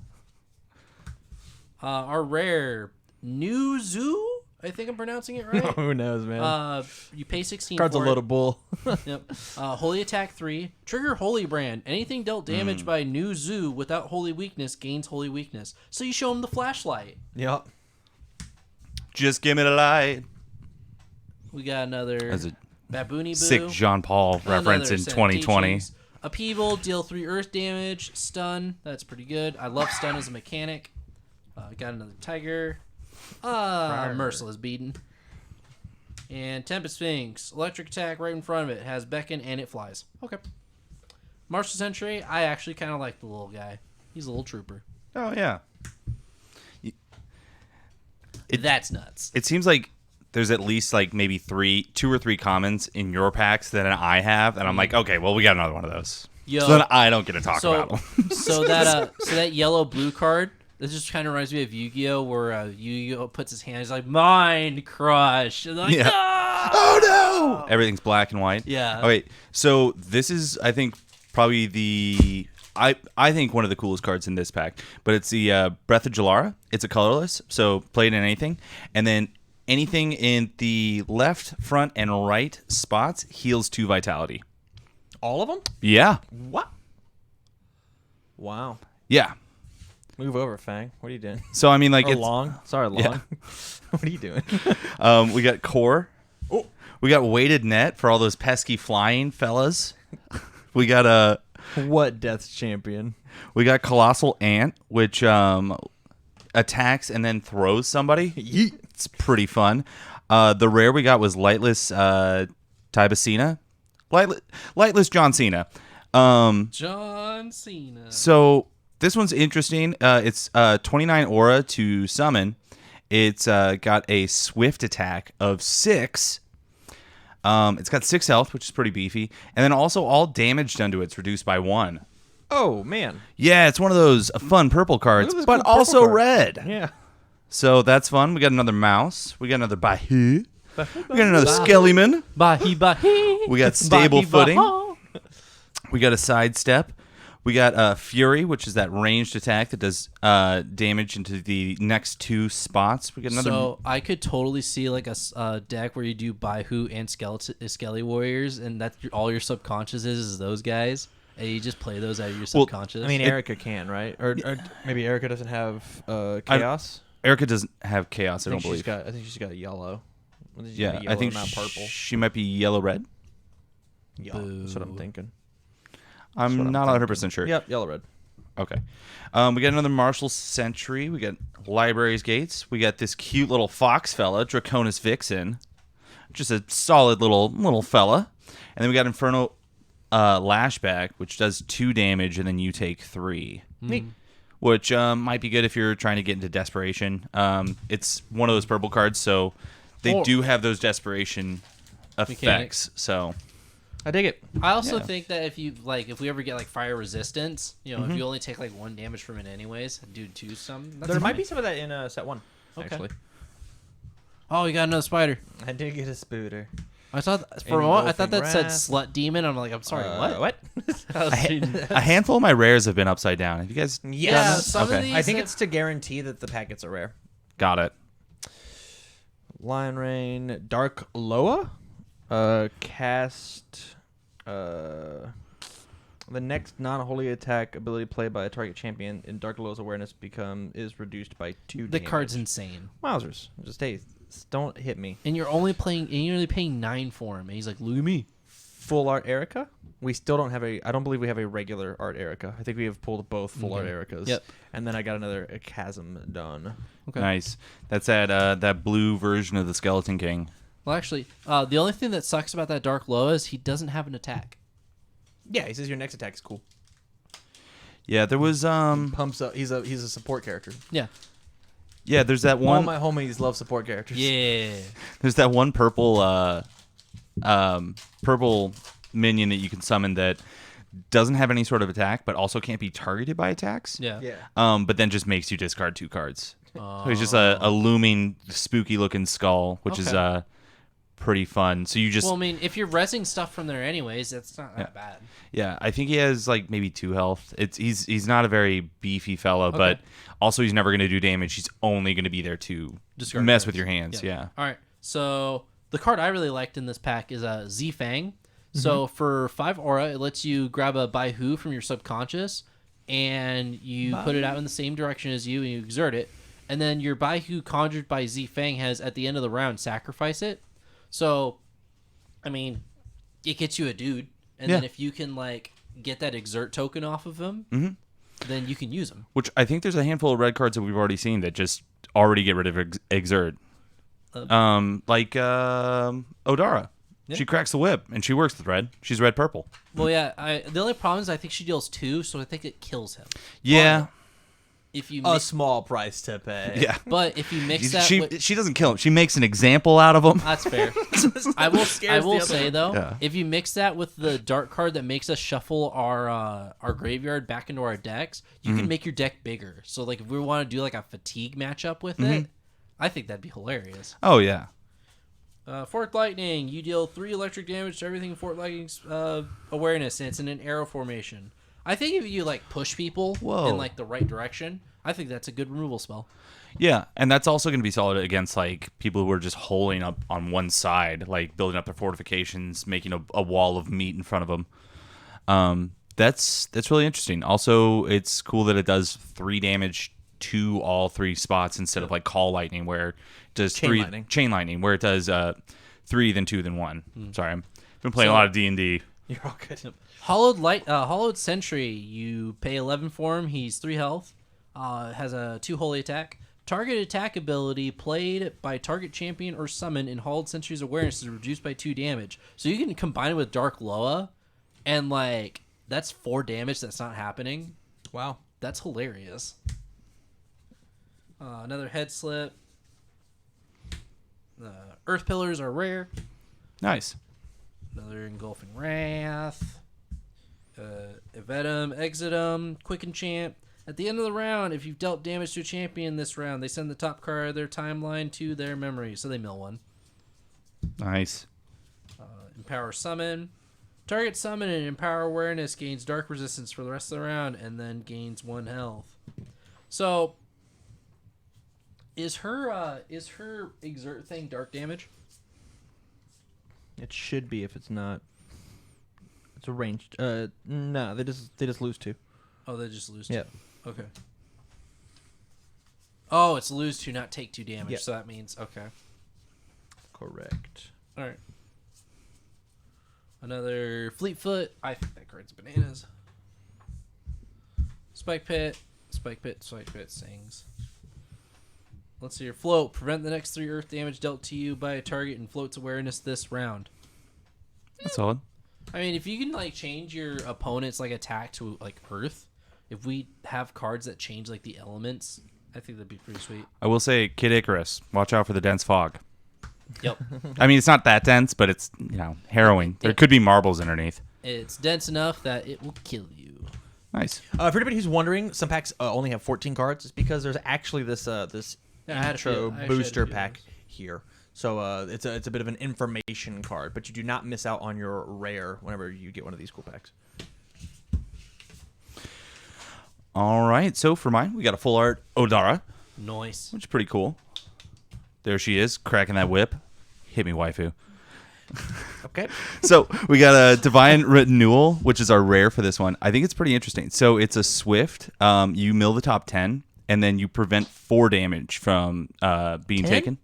Our rare Nuzu, I think I'm pronouncing it right. Who knows, man? You pay 16 Card's a for load it. of bull. Yep. Holy Attack 3. Trigger Holy Brand. Anything dealt damage by Nuzu without Holy Weakness gains Holy Weakness. So you show him the flashlight. Yep. Just give me the light. We got another That's a Baboony Boo. sick Jean Paul reference Another in Senate 2020. Teachings. Upheaval, deal 3 earth damage. Stun, that's pretty good. I love stun as a mechanic. Got another Tiger. Merciless Beaten. And Tempest Sphinx. Electric attack right in front of it. Has Beckon and it flies. Okay. Martial Sentry, I actually kind of like the little guy. He's a little trooper. Oh yeah. That's nuts. It seems like there's at least like maybe 2 or 3 commons in your packs that I have, and I'm like, okay, well we got another one of those. Yo, So then I don't get to talk about them. so that yellow blue card, this just kind of reminds me of Yu-Gi-Oh, where Yu-Gi-Oh puts his hand, he's like, Mind Crush. And they're like, Yeah. "No!" Oh no! Everything's black and white. Yeah. Okay, so this is I think probably the I think one of the coolest cards in this pack, but it's the Breath of Jalara. It's a colorless, so play it in anything, and then anything in the left, front, and right spots heals 2 vitality. All of them? Yeah. What? Wow. Yeah. Move over, Fang. What are you doing? So, I mean, like, Or it's... Long. Sorry, Long. Yeah. What are you doing? We got core. Oh. We got weighted net for all those pesky flying fellas. We got What Death's Champion? we got colossal ant, which attacks and then throws somebody. Yeet. It's pretty fun. The rare we got was lightless Tybacina. Lightless John Cena. John Cena. So this one's interesting. It's 29 aura to summon. It's got a swift attack of 6. It's got 6 health, which is pretty beefy. And then also all damage done to it's reduced by 1. Oh, man. Yeah, it's one of those fun purple cards, Look at this but cool purple also card. red. Yeah. So that's fun. We got another mouse. We got another Bahu. We got another Skellyman. Bahi bahi. We got stable Bahi footing. baha. We got a sidestep. We got Fury, which is that ranged attack that does damage into the next 2 spots. We got another. So I could totally see like a deck where you do Baihu and Skelly Warriors, and that's all your subconscious is those guys, and you just play those out of your Well, subconscious. I mean, Erica can, right? Or maybe Erica doesn't have Chaos. Erica doesn't have chaos. I don't believe. I think she's got a yellow. She's got Yeah, a yellow, I think not purple. she might be yellow red. Yeah, that's what I'm thinking. I'm what I'm not 100% sure. Yep, yellow red. Okay. We got another Martial Sentry. We got Libraries Gates. We got this cute little fox fella, Draconis Vixen. Just a solid little fella. And then we got Inferno Lashback, which does 2 damage, and then you take 3. Neat. Which might be good if you're trying to get into Desperation. It's one of those purple cards, so they Or- do have those Desperation effects. So I dig it. I also Yeah. think that if we ever get like fire resistance, if you only take like 1 damage from it anyways, do 2 some. There might be some of that in set 1, Okay. actually. Oh, you got another spider. I did get a spooter. I thought for a moment I thought that Engulfing said Wrath. slut demon. I'm like, I'm sorry, what? What? a handful of my rares have been upside down. Have you guys Yeah, Yes. done some that? of these. I think have- it's to guarantee that the packets are rare. Got it. Lion Rain, Dark Loa, cast. The next non-holy attack ability played by a target champion in Dark Loa's awareness is reduced by 2 the damage. card's insane, Wowzers. Just hey, don't hit me. and you're only paying 9 for him, and he's like, look at me. Full art Erica. We still don't have I don't believe we have a regular art Erica. I think we have pulled both full art Ericas. Yep. And then I got a chasm done. Okay. Nice. That's that blue version of the Skeleton King. Well, actually, the only thing that sucks about that Dark Loa is he doesn't have an attack. Yeah, he says your next attack is cool. Yeah, there was Pumps up. He's a support character. Yeah. yeah, there's that All one my homies love support characters. Yeah. there's that one purple purple minion that you can summon that doesn't have any sort of attack but also can't be targeted by attacks. Yeah. Yeah. But then just makes you discard 2 cards. So he's just a looming spooky looking skull, which is Okay. pretty fun. So you just Well, I mean, if you're rezzing stuff from there anyways, that's not that bad. yeah, I think he has like maybe 2 health. He's not a very beefy fella, but also he's never going to do damage. He's only going to be there to Discard mess cards. with your hands. Yeah. All right. So the card I really liked in this pack is Z Fang. So for 5 aura, it lets you grab a Baihu from your subconscious, and you put it out in the same direction as you, and you exert it. And then your Baihu conjured by Z Fang has, at the end of the round, sacrifice it. So, I mean, it gets you a dude. And then Yeah. if you can, like, get that exert token off of him, then you can use him. Which I think there's a handful of red cards that we've already seen that just already get rid of exert. Like Odara. Yeah. She cracks the whip and she works with red. She's red purple. Well, yeah, the only problem is I think she deals 2, so I think it kills him. Yeah. If you A small price to pay. Yeah. but if you mix that She with... she doesn't kill him. She makes an example out of him. That's fair. I will say though, Yeah. if you mix that with the dark card that makes us shuffle our graveyard back into our decks, you can make your deck bigger. So like if we want to do like a fatigue matchup with it, I think that'd be hilarious. Oh yeah. Fork Lightning, you deal 3 electric damage to everything in Fork Lightning's awareness, and it's in an arrow formation. I think if you like push people Whoa. in like the right direction, I think that's a good removal spell. Yeah, and that's also going to be solid against like people who are just holding up on one side, like building up their fortifications, making a wall of meat in front of them. That's really interesting. Also, it's cool that it does 3 damage to all 3 spots instead of like Call Lightning, where it does Chain Lightning, where it does 3, then 2, then 1. Sorry, I've been playing a lot of D&D. You're all good. Hollowed Sentry. You pay 11 for him. He's 3 health. Has a 2 holy attack. Target attack ability played by target champion or summon in Hollowed Sentry's awareness is reduced by 2 damage. So you can combine it with Dark Loa, and like that's 4 damage that's not happening. Wow. That's hilarious. Another head slip. Earth Pillars are rare. Nice. Another Engulfing Wrath. Evedum, Exitum, Quick Enchant. At the end of the round, if you've dealt damage to a champion this round, they send the top card of their timeline to their memory. So they mill 1. Nice. Empower Summon. Target Summon and Empower Awareness gains Dark Resistance for the rest of the round and then gains 1 health. So, is her Exert thing dark damage? It should be if it's not. It's a ranged. No, they just lose 2. Oh, they just lose 2. Yeah. Okay. Oh, it's lose 2, not take 2 damage. Yeah. So that means okay. Correct. All right. Another Fleetfoot. I think that card's bananas. Spike Pit. Spike Pit. Spike Pit sings. Let's see your float. Prevent the next 3 earth damage dealt to you by a target and float's awareness this round. That's solid. I mean, if you can like change your opponent's like attack to like earth, if we have cards that change like the elements, I think that'd be pretty sweet. I will say, Kid Icarus, watch out for the dense fog. Yep. I mean, it's not that dense, but it's harrowing. There could be marbles underneath. It's dense enough that it will kill you. Nice. For anybody who's wondering, some packs only have 14 cards. It's because there's actually this Yeah, I had a intro few- I actually had a booster few pack of those. here. So it's a bit of an information card, but you do not miss out on your rare whenever you get one of these cool packs. All right. So for mine, we got a full art Odara, Nice. which is pretty cool. There she is, cracking that whip. Hit me, waifu. Okay. So we got a Divine Renewal, which is our rare for this one. I think it's pretty interesting. So it's a Swift. You mill the top 10, and then you prevent 4 damage from being 10? taken.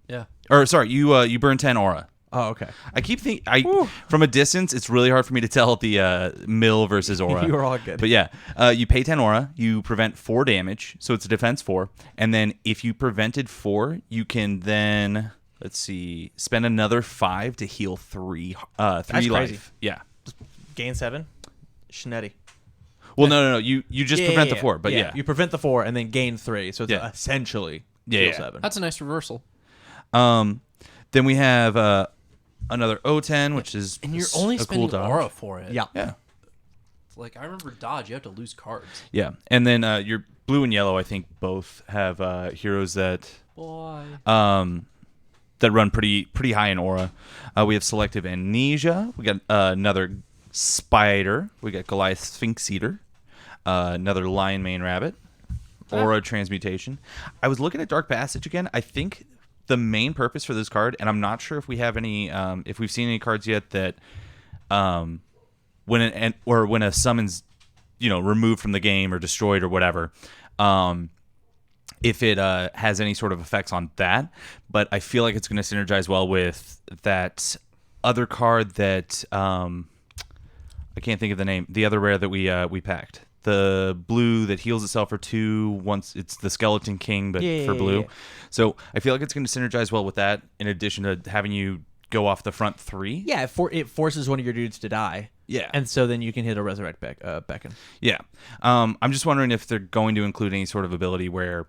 Yeah. Or sorry, you burn 10 aura. Oh, okay. I keep thinking from a distance, it's really hard for me to tell the mill versus aura. You are all good. But yeah, you pay 10 aura, you prevent 4 damage, so it's a defense 4, and then if you prevented 4, you can then spend another 5 to heal 3 life. crazy. Yeah. Gain 7. Schnetti. Well, no. You just prevent the 4, but yeah. You prevent the 4 and then gain 3, so it's Yeah. essentially Yeah, heal yeah. 7. That's a nice reversal. Then we have another O10, which is And you're only a cool spending dodge. aura for it. Yeah. Yeah. It's like, I remember dodge, you have to lose cards. Yeah. And then your blue and yellow, I think, both have heroes that Boy. that run pretty high in aura. We have Selective Amnesia. We got another Spider. We got Goliath Sphinx Eater. Another Lion Mane Rabbit. Aura Transmutation. I was looking at Dark Passage again. I think the main purpose for this card, and I'm not sure if we have any, if we've seen any cards yet that, when a summon's, removed from the game or destroyed or whatever, if it has any sort of effects on that. But I feel like it's going to synergize well with that other card that I can't think of the name. The other rare that we packed. The blue that heals itself for 2 once. It's the Skeleton King, but for blue. Yeah. So I feel like it's going to synergize well with that, in addition to having you go off the front 3. Yeah, it forces one of your dudes to die. Yeah. And so then you can hit a Resurrect Beacon. Yeah. I'm just wondering if they're going to include any sort of ability where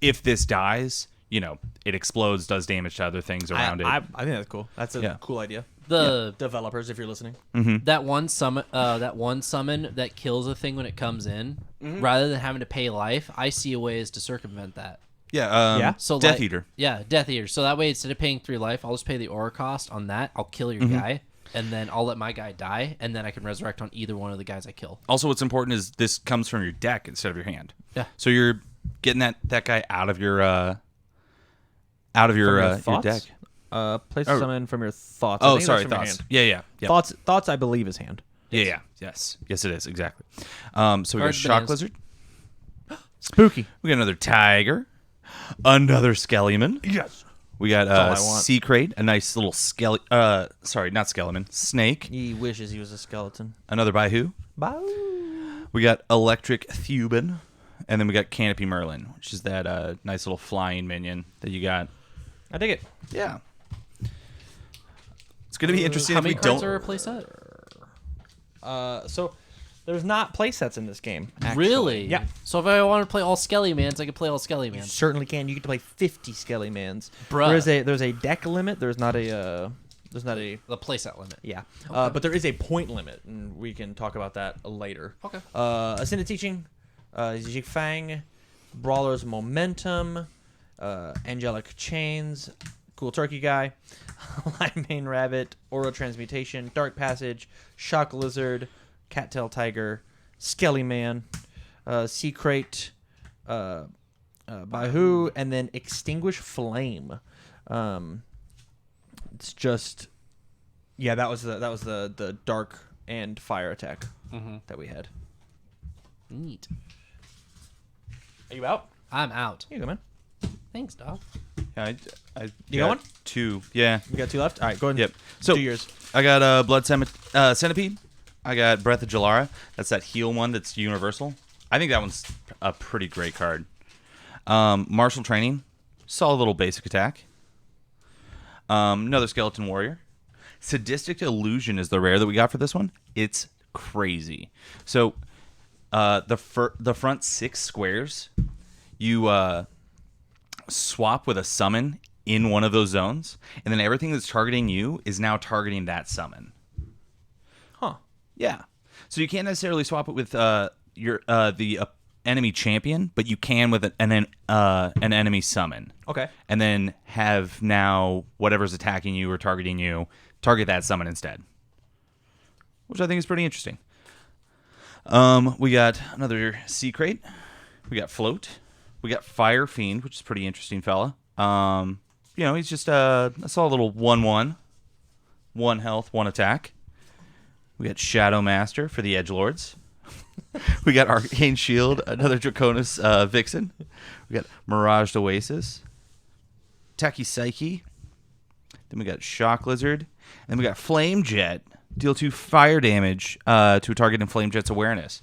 if this dies, it explodes, does damage to other things around I it. think that's cool. That's a cool idea. The Developers, if you're listening. that one summon that kills a thing when it comes in, rather than having to pay life, I see a way is to circumvent that. Yeah. Yeah? So Death like- Eater. Yeah, Death Eater. So that way, instead of paying 3 life, I'll just pay the aura cost on that. I'll kill your guy, and then I'll let my guy die, and then I can resurrect on either one of the guys I kill. Also, what's important is this comes from your deck instead of your hand. Yeah. So you're getting that guy out of your your thoughts? deck. Place Oh. summon from your thoughts. I Oh, think sorry, that's from your thoughts. hand. Yeah. Thoughts, I believe, is hand. Yeah. Yes, it is exactly. So we got Cards Shock bananas. Lizard. Spooky. We got another Tiger, another Skellyman. Yes. We got all I want. Sea Crate, a nice little sorry, not Skellyman, Snake. He wishes he was a skeleton. Another Baihu. We got Electric Thubin, and then we got Canopy Merlin, which is that nice little flying minion that you got. I dig it. Yeah. It's going to be interesting How if we many cards don't. are a playset? So there's not play sets in this game. Actually. Really? Yeah. So if I want to play all Skellymans, I can play all You Skellymans. certainly can. You get to play 50 Skellymans. Bruh. There's a deck limit. There's not a The playset limit. yeah. But there is a point limit, and we can talk about that later. Okay. Ascended Teaching, Zhig Fang, Brawler's Momentum, Angelic Chains, Cool Turkey Guy, Limane Rabbit, Aura Transmutation, Dark Passage, Shock Lizard, Cattail Tiger, Skelly Man, Sea Crate, Baihu, and then Extinguish Flame. It's just, yeah, that was the dark and fire attack that we had. Neat. Are you out? I'm out. Here you go, man. Thanks, dog. Yeah, I You got one? 2. Yeah. You got 2 left. All right, go ahead. Yep. So do yours. I got Centipede. I got Breath of Jalara. That's that heal one that's universal. I think that one's a pretty great card. Martial Training. Solid little basic attack. Another Skeleton Warrior. Sadistic Illusion is the rare that we got for this one. It's crazy. So the front 6 squares, you swap with a summon in one of those zones, and then everything that's targeting you is now targeting that summon. Huh. Yeah. So you can't necessarily swap it with your the enemy champion, but you can with an enemy summon. Okay. And then have now whatever's attacking you or targeting you target that summon instead, which I think is pretty interesting. We got another Sea Crate. We got Float. We got Fire Fiend, which is a pretty interesting fella. He's just a solid little 1/1, 1 health, 1 attack. We got Shadow Master for the Edgelords. We got Arcane Shield, another Draconis Vixen. We got Miraged Oasis, Tacky Psyche. Then we got Shock Lizard. And then we got Flame Jet. Deal 2 fire damage to a target in Flame Jet's awareness.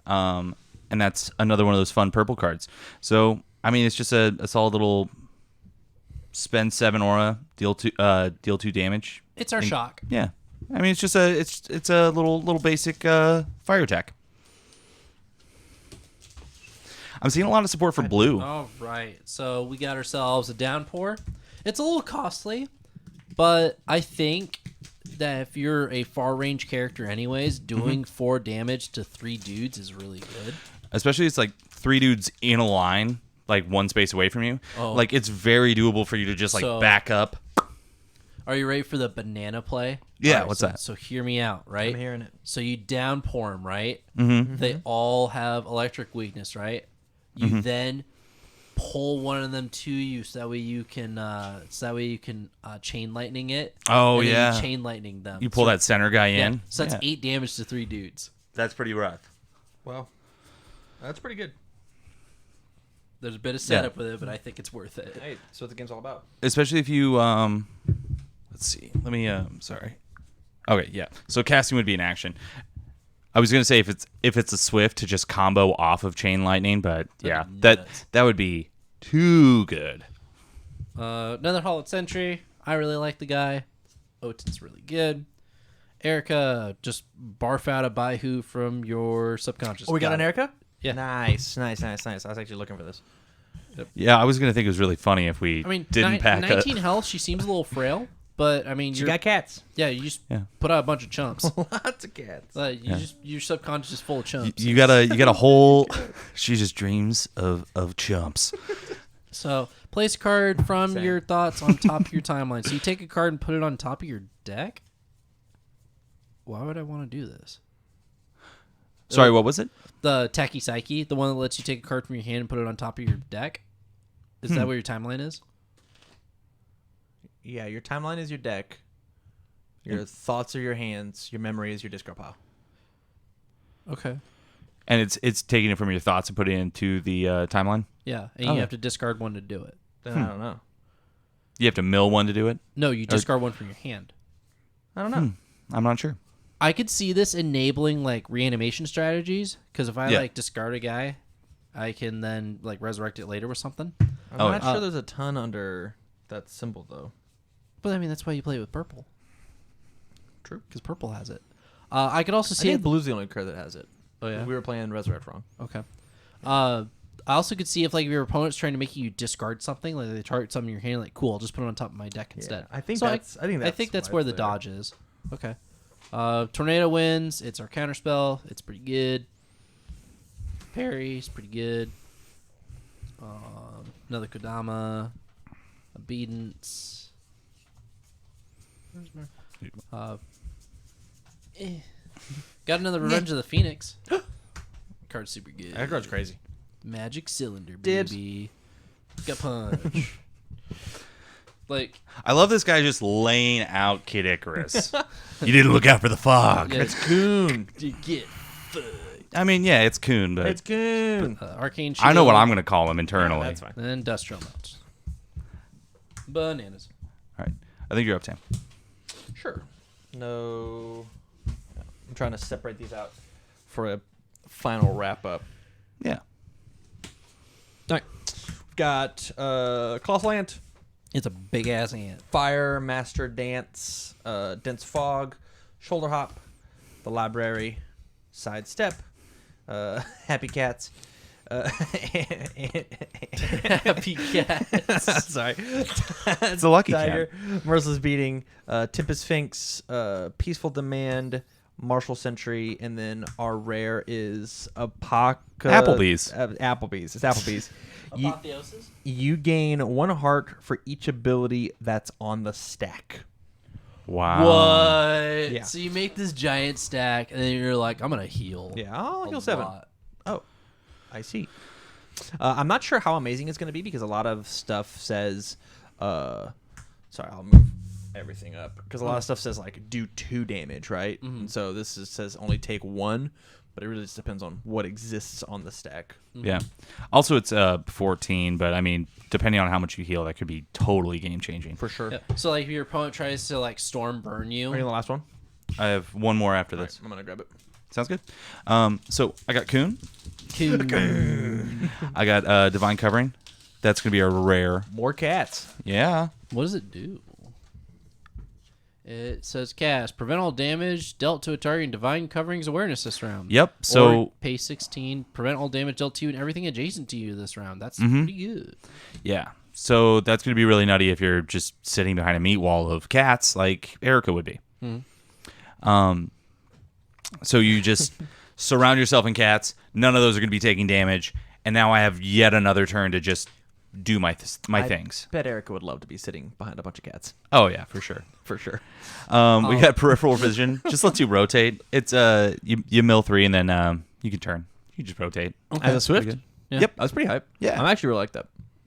And that's another one of those fun purple cards. So, I mean, it's just a solid little spend 7 aura, deal 2 damage. It's our shock. Yeah. I mean, it's just it's a little basic fire attack. I'm seeing a lot of support for blue. All right. So we got ourselves a downpour. It's a little costly, but I think that if you're a far range character anyways, doing 4 damage to 3 dudes is really good. Especially it's like 3 dudes in a line, like 1 space away from you. Oh. Like it's very doable for you to just like So- back up. Are you ready for the banana play? Yeah, All right, what's so, that? So hear me out, right? I'm hearing it. So you downpour them, right? Mm-hmm. They all have electric weakness, right? You then pull one of them to you, so that way you can chain lightning it. Oh, and then yeah. you chain lightning them. You pull that center guy Yeah, in. so that's Yeah. 8 damage to 3 dudes. That's pretty rough. Well, that's pretty good. There's a bit of setup with it, but I think it's worth it. Hey, that's what the game's all about. Especially if you let's see. Let me sorry. Okay, yeah. So casting would be an action. I was gonna say if it's a swift to just combo off of chain lightning, but yeah, be that nuts. would be too good. Another Hollowed Sentry. I really like the guy. Oten's really good. Erica, just barf out a Baihu from your subconscious. Oh, we got an it. Erica? Yeah. Nice. I was actually looking for this. Yeah, I was gonna think it was really funny if we I mean, didn't pack 19 a, health. She seems a little frail, but I mean, She you're, got cats. yeah, you just Yeah. put out a bunch of chumps. Lots of cats. Your subconscious is full of chumps. you got a whole. She just dreams of chumps. So place a card from Same. your thoughts on top of your timeline. So you take a card and put it on top of your deck. Why would I want to do this? Sorry, what was it? The Tacky Psyche, the one that lets you take a card from your hand and put it on top of your deck. Is that what your timeline is? Yeah, your timeline is your deck. Your thoughts are your hands. Your memory is your discard pile. Okay. And it's taking it from your thoughts and putting it into the timeline? Yeah, and Okay. you have to discard one to do it. Then I don't know. You have to mill one to do it? No, you discard one from your hand. I don't know. I'm not sure. I could see this enabling like reanimation strategies because if I Yeah. like discard a guy, I can then like resurrect it later with something. I'm Oh, not yeah. sure there's a ton under that symbol though. But I mean that's why you play with purple. True. Because purple has it. I could also I see think it. blue's the only card that has it. Oh yeah. We were playing Resurrect wrong. Okay. I also could see if like your opponent's trying to make you discard something, like they target something in your hand, like cool, I'll just put it on top of my deck instead. I think So that's. I think that's. where the dodge is. Okay. Tornado wins. It's our counterspell. It's pretty good. Parry's pretty good. Another Kodama. Obedience. Got another Revenge of the Phoenix. Card's super good. That card's crazy. Magic Cylinder, Dibs. baby. Got punch. Like, I love this guy just laying out Kid Icarus. You didn't look out for the fog. yeah, It's Coon. you get I mean, yeah, it's Coon, but It's Coon. Arcane Shield. I know what I'm going to call him internally. That's fine. And then Industrial Melts. Bananas. All right. I think you're up, Tam. Sure. No. I'm trying to separate these out for a final wrap up. Yeah. All right. We've got Cloth Land, It's a big ass ant. Fire, Master Dance, Dense Fog, Shoulder Hop, The Library, Sidestep, Happy Cats. Happy cats. Sorry. It's a lucky Tiger, cat. Merciless Beating, Tempest Sphinx, Peaceful Demand, Martial Sentry, and then our rare is Applebee's. Applebee's. It's Applebee's. you, Apotheosis? you gain 1 heart for each ability that's on the stack. Wow. What? Yeah. So you make this giant stack, and then you're like, I'm gonna heal. Yeah, I'll a heal 7. lot. Oh, I see. I'm not sure how amazing it's going to be because a lot of stuff says, sorry, I'll move everything up because a lot of stuff says like do 2 damage, right? And so this says only take 1, but it really just depends on what exists on the stack. Yeah. Also, it's 14, but I mean, depending on how much you heal, that could be totally game changing. For sure. Yeah. So like, if your opponent tries to like storm burn Are you you, the last one? I have one more after All this. right, I'm going to grab it. Sounds good. So I got Coon. Coon. I got Divine Covering. That's going to be a rare. More cats. Yeah. What does it do? It says cast prevent all damage dealt to a target in Divine Covering's awareness this round. Yep. So Or pay 16. Prevent all damage dealt to you and everything adjacent to you this round. That's pretty good. yeah. So that's going to be really nutty if you're just sitting behind a meat wall of cats like Erica would be. So you just surround yourself in cats. None of those are going to be taking damage, and now I have yet another turn to just do my things. Bet Erica would love to be sitting behind a bunch of cats. Oh yeah, for sure. For sure. We got peripheral vision. Just lets you rotate. It's you mill 3 and then you can turn. You just rotate. As a Swift? Pretty good. Yeah. Yep. I was pretty hype. Yeah. I'm actually really like that.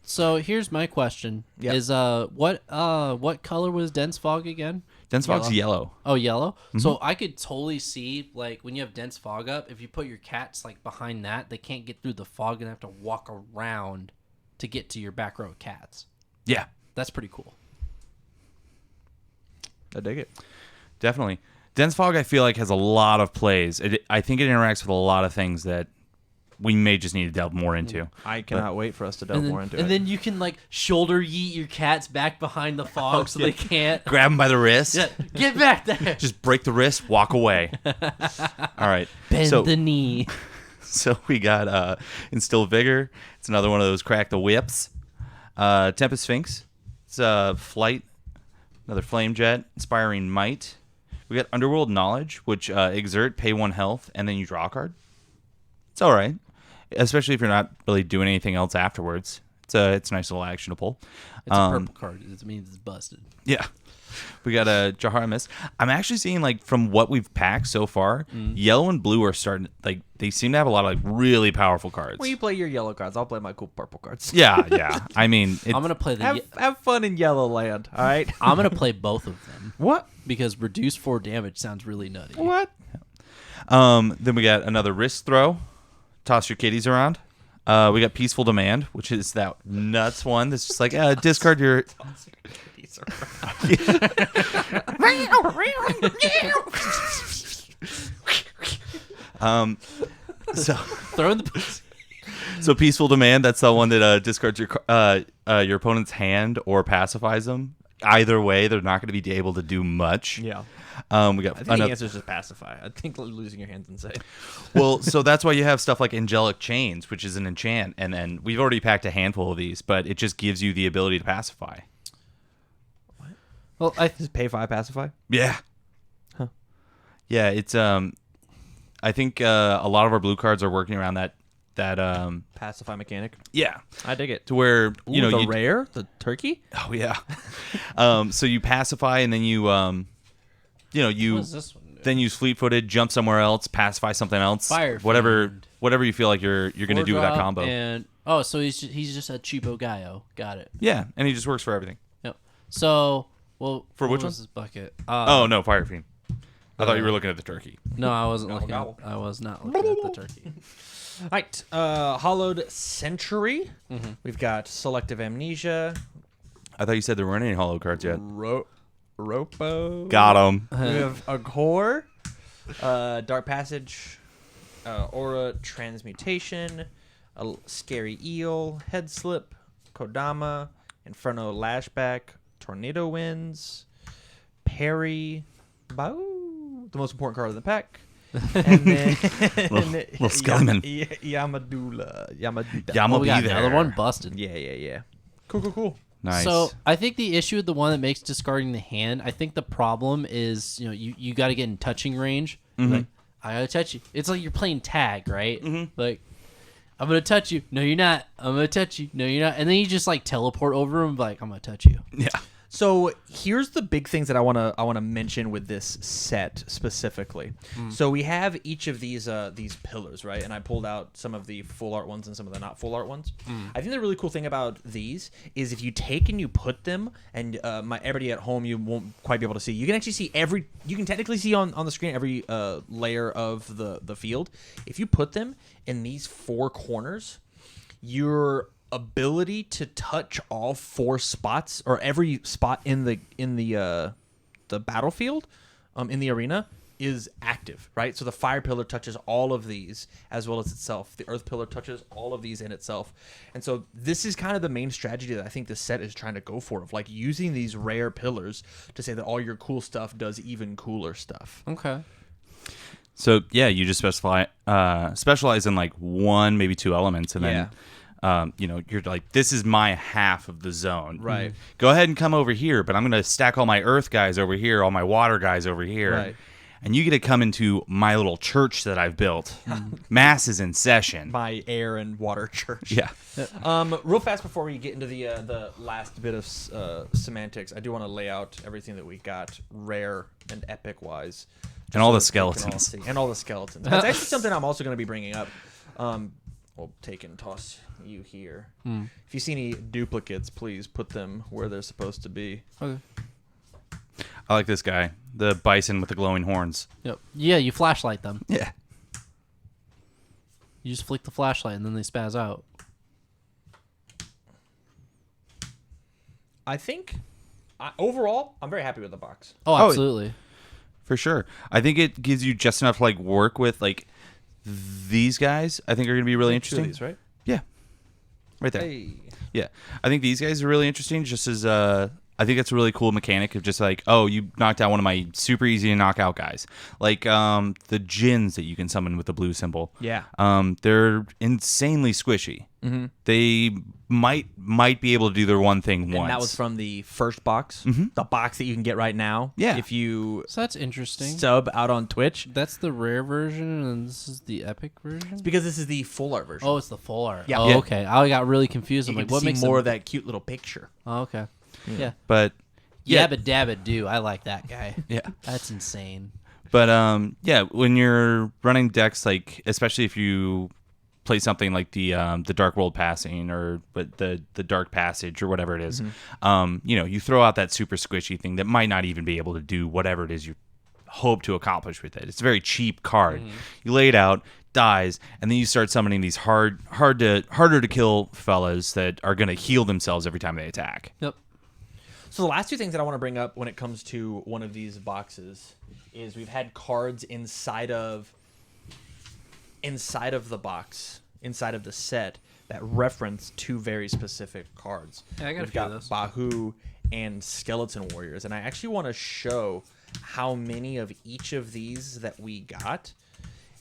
So here's my question: Yep. Is what color was Dense Fog again? Dense Fog's yellow. Oh, yellow. So I could totally see like when you have Dense Fog up, if you put your cats like behind that, they can't get through the fog and have to walk around to get to your back row of cats. Yeah, That's pretty cool. I dig it. definitely. Dense Fog, I feel like, has a lot of plays. I think it interacts with a lot of things that we may just need to delve more into. I cannot wait for us to delve more into it. And then you can like shoulder yeet your cats back behind the fog so they can't. Grab him by the wrist. Yeah, get back there. Just break the wrist, walk away. All right. Bend so, the knee. so we got Instill Vigor. It's another one of those crack the whips. Tempest Sphinx. It's Flight. Another Flame Jet. Inspiring Might. We got Underworld Knowledge, which exert, pay 1 health, and then you draw a card. It's all right. Especially if you're not really doing anything else afterwards. It's a nice little action to pull. It's a purple card. It means it's busted. Yeah. We got a Jahara Mist. I'm actually seeing, like, from what we've packed so far, yellow and blue are starting, like, they seem to have a lot of, like, really powerful cards. When you play your yellow cards, I'll play my cool purple cards. Yeah. I mean, I'm gonna play the. Have fun in Yellow Land, all right? I'm gonna play both of them What? because reduce 4 damage sounds really nutty. What? then we got another wrist throw. Toss your kitties around. We got Peaceful Demand, which is that nuts one that's just like, discard your... So Throw in the pussy. so Peaceful Demand, that's the one that discards your opponent's hand or pacifies them. Either way, they're not going to be able to do much. Yeah. We got I think the answer is just pacify. I think losing your hand's insane. Well, so that's why you have stuff like Angelic Chains, which is an enchant, and then we've already packed a handful of these, but it just gives you the ability to pacify. Well, Just pay 5 pacify? Yeah. Huh. Yeah, it's I think a lot of our blue cards are working around that Pacify mechanic. yeah, I dig it. to where you know the you rare? The turkey? oh yeah. So you pacify and then you what you does this one do? then use fleet-footed, jump somewhere else, pacify something else, Fire whatever Fiend. you feel like you're going to do with that 4-drop combo. And so he's just a cheapo guyo. Got it. Yeah, and he just works for everything. Yep. So For what which was this bucket? Oh no, Fire Fiend. I thought you were looking at the turkey. No, I wasn't looking. gobble. I was not looking at the turkey. All right. Hollowed Century. We've got Selective Amnesia. I thought you said there weren't any hollow cards yet. Ropo. Got him. We have Aghor. Dark Passage. Aura Transmutation. A Scary Eel. Head Slip. Kodama. Inferno Lashback. Tornado Winds. Parry. Boo. The most important card of the pack. And then Little Skellyman. Yamadula. Oh, we got be another there. one busted. Yeah. Cool. Nice. So I think the issue with the one that makes discarding the hand, I think the problem is, you got to get in touching range. Like, I gotta touch you. It's like you're playing tag, right? Like, I'm gonna touch you. No, you're not. I'm gonna touch you. No, you're not. And then you just like teleport over him, like I'm gonna touch you. yeah. So here's the big things that I wanna mention with this set specifically. So we have each of these pillars, right? And I pulled out some of the full art ones and some of the not full art ones. I think the really cool thing about these is if you take and you put them, and everybody at home, you won't quite be able to see. You can actually see you can technically see on the screen every layer of the field. If you put them in these 4 corners, your ability to touch all 4 spots or every spot in the battlefield in the arena is active, right? So the fire pillar touches all of these as well as itself. The earth pillar touches all of these in itself. And so this is kind of the main strategy that I think this set is trying to go for, of like using these rare pillars to say that all your cool stuff does even cooler stuff. Okay. So yeah, you just specialize in like 1, maybe 2 elements, and then you're like, this is my half of the zone. Right. Go ahead and come over here, but I'm going to stack all my earth guys over here, all my water guys over here. Right. And you get to come into my little church that I've built. Mass is in session. My air and water church. Yeah. Real fast before we get into the last bit of semantics, I do want to lay out everything that we got rare and epic wise, And all the so that we can all skeletons. see. And all the skeletons. That's actually something I'm also going to be bringing up. We'll take and toss you here. If you see any duplicates, please put them where they're supposed to be. Okay. I like this guy, the bison with the glowing horns. Yep. Yeah, you flashlight them. Yeah. You just flick the flashlight and then they spaz out. I think, overall, I'm very happy with the box. Oh, Oh, absolutely. For sure. I think it gives you just enough to like work with. Like these guys, I think are going to be really interesting. These, right? Yeah. Right there. Hey. Yeah. I think these guys are really interesting just as I think that's a really cool mechanic of just like, oh, you knocked out one of my super easy to knock out guys. Like the Djinns that you can summon with the blue symbol. Yeah. They're insanely squishy. Mm-hmm. They might be able to do their one thing once. And that was from the first box, the box that you can get right now. Yeah. If you So that's interesting. sub out on Twitch. That's the rare version, and this is the epic version. Because this is the full art version. Oh, it's the full art. Yeah. Oh, Yeah. okay. I got really confused. you I'm can like, what see makes more them... of that cute little picture. Oh, okay. Yeah. But yeah, Yabba dabba do. I like that guy. yeah. That's insane. But yeah, when you're running decks, like especially if you play something like the Dark World Passing or the Dark Passage or whatever it is, you throw out that super squishy thing that might not even be able to do whatever it is you hope to accomplish with it. It's a very cheap card. You lay it out, dies, and then you start summoning these harder to kill fellas that are going to heal themselves every time they attack. Yep. So the last two things that I want to bring up when it comes to one of these boxes is we've had cards inside of the box, inside of the set, that reference two very specific cards. Yeah, I got a We've few got of those. Bahu and Skeleton Warriors, and I actually want to show how many of each of these that we got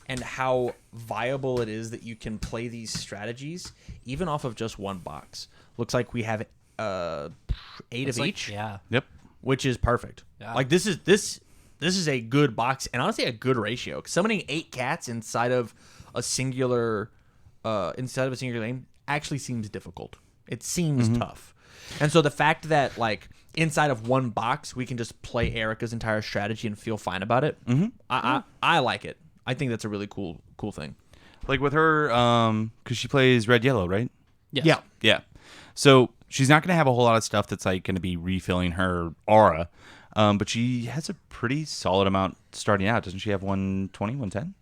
and how viable it is that you can play these strategies even off of just one box. Looks like we have 8 of each, Yeah. Yep. which is perfect. Yeah. Like this is a good box, and honestly a good ratio. 'Cause summoning 8 cats inside of a singular lane actually seems difficult. It seems tough. And so the fact that like inside of one box we can just play Erica's entire strategy and feel fine about it, I like it. I think that's a really cool thing. Like with her, because she plays red yellow, right? Yes. Yeah. Yeah. So she's not going to have a whole lot of stuff that's like going to be refilling her aura. But she has a pretty solid amount starting out. Doesn't she have 120, 110?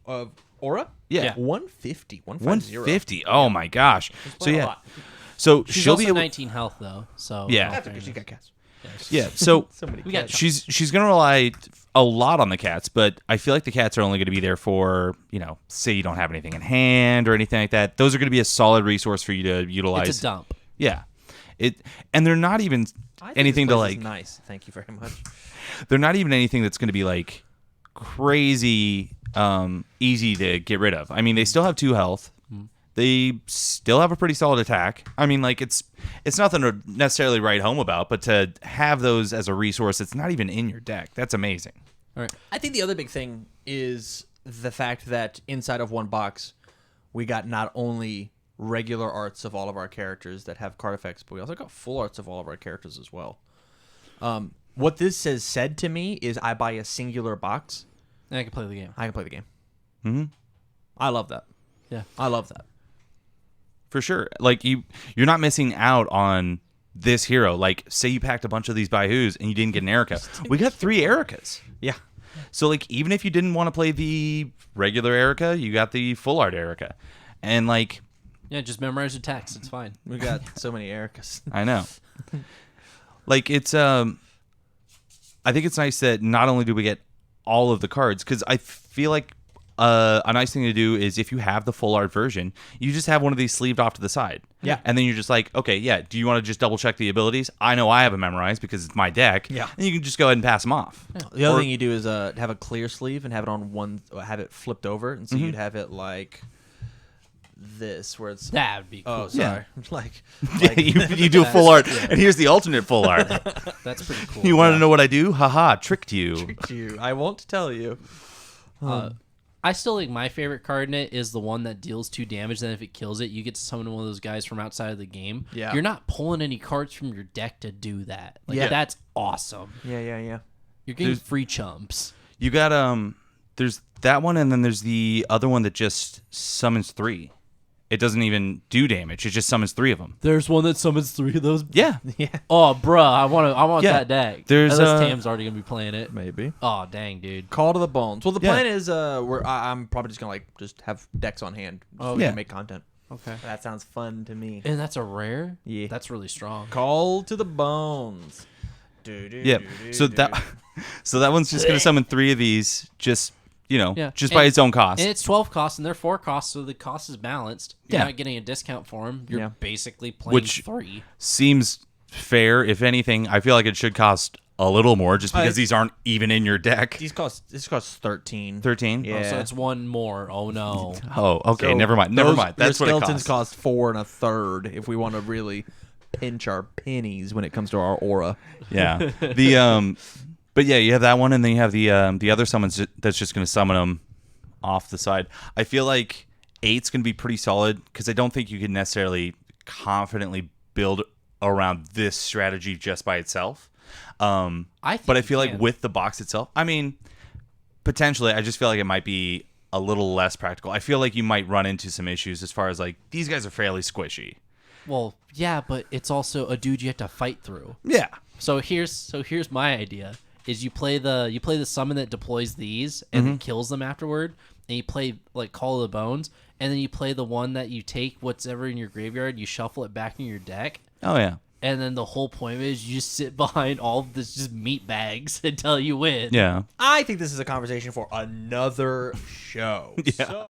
Of Aura? Yeah. 150. 150. 150. Oh my gosh. So Playing a yeah. lot. So She's she'll also be able 19 health though. So Yeah. That's because she got cats. Yeah. So So many We got cats. she's going to rely a lot on the cats, but I feel like the cats are only going to be there for, say you don't have anything in hand or anything like that. Those are going to be a solid resource for you to utilize. it's a dump. Yeah. And they're not even I think anything this to place is like nice. Thank you very much. they're not even anything that's going to be like crazy easy to get rid of. I mean, they still have 2 health. They still have a pretty solid attack. I mean, like it's nothing to necessarily write home about, but to have those as a resource that's not even in your deck, that's amazing. All right. I think the other big thing is the fact that inside of one box, we got not only regular arts of all of our characters that have card effects, but we also got full arts of all of our characters as well. What this has said to me is I buy a singular box, And I can play the game. I can play the game. Mm-hmm. I love that. Yeah. I love that. For sure. Like you're not missing out on this hero. Like say you packed a bunch of these Baihus and you didn't get an Erica. We got 3 Ericas. Yeah. So like even if you didn't want to play the regular Erica, you got the full art Erica. And like Yeah, just memorize the text. It's fine. We got so many Ericas. I know. Like it's I think it's nice that not only do we get all of the cards, because I feel like a nice thing to do is if you have the full art version, you just have one of these sleeved off to the side. Yeah. And then you're just like, okay, yeah, do you want to just double check the abilities? I know I have it memorized because it's my deck. Yeah. And you can just go ahead and pass them off. The other Or- thing you do is have a clear sleeve and have it on one, have it flipped over, and so you'd have it like this, where it's. That would be cool. Oh, sorry. Like Yeah, you do a full art, and here's the alternate full art. That's pretty cool. You want to know what I do? Haha, tricked you. you. I won't tell you. I still think my favorite card in it is the one that deals 2 damage. Then if it kills it, you get to summon one of those guys from outside of the game. Yeah. You're not pulling any cards from your deck to do that. Like Yeah. that's awesome. Yeah. You're getting free chumps. You got there's that one, and then there's the other one that just summons 3. It doesn't even do damage. It just summons 3 of them. There's one that summons 3 of those. Yeah. Yeah. Oh, bruh, I want Yeah. that deck. There's, Unless Tam's already gonna be playing it. Maybe. Oh, dang, dude. Call to the bones. Well, the Yeah. plan is I'm probably just gonna just have decks on hand. Oh, yeah. To make content. Okay. That sounds fun to me. And that's a rare. Yeah. That's really strong. Call to the bones. Yeah. So that one's just gonna summon 3 of these. Just Yeah. just by its own cost. And it's 12 costs, and they're 4 costs, so the cost is balanced. You're Yeah. not getting a discount for them. You're Yeah. basically playing Which 3. Seems fair. If anything, I feel like it should cost a little more just because these aren't even in your deck. This costs 13. 13? Yeah. Oh, so it's one more. Oh no. Oh, okay. So Never mind. That's your what it skeletons costs. cost 4 1/3 if we want to really pinch our pennies when it comes to our aura. Yeah. But yeah, you have that one, and then you have the other summons that's just going to summon them off the side. I feel like 8's going to be pretty solid because I don't think you can necessarily confidently build around this strategy just by itself. I think But I you feel like can. with the box itself, I mean, potentially, I just feel like it might be a little less practical. I feel like you might run into some issues as far as like these guys are fairly squishy. Well, yeah, but it's also a dude you have to fight through. Yeah. So here's my idea: is you play the summon that deploys these and then kills them afterward, and you play like Call of the Bones, and then you play the one that you take whatever in your graveyard, you shuffle it back in your deck, Oh yeah. and then the whole point of it is you just sit behind all of this just meat bags until you win. Yeah. I think this is a conversation for another show. Yeah.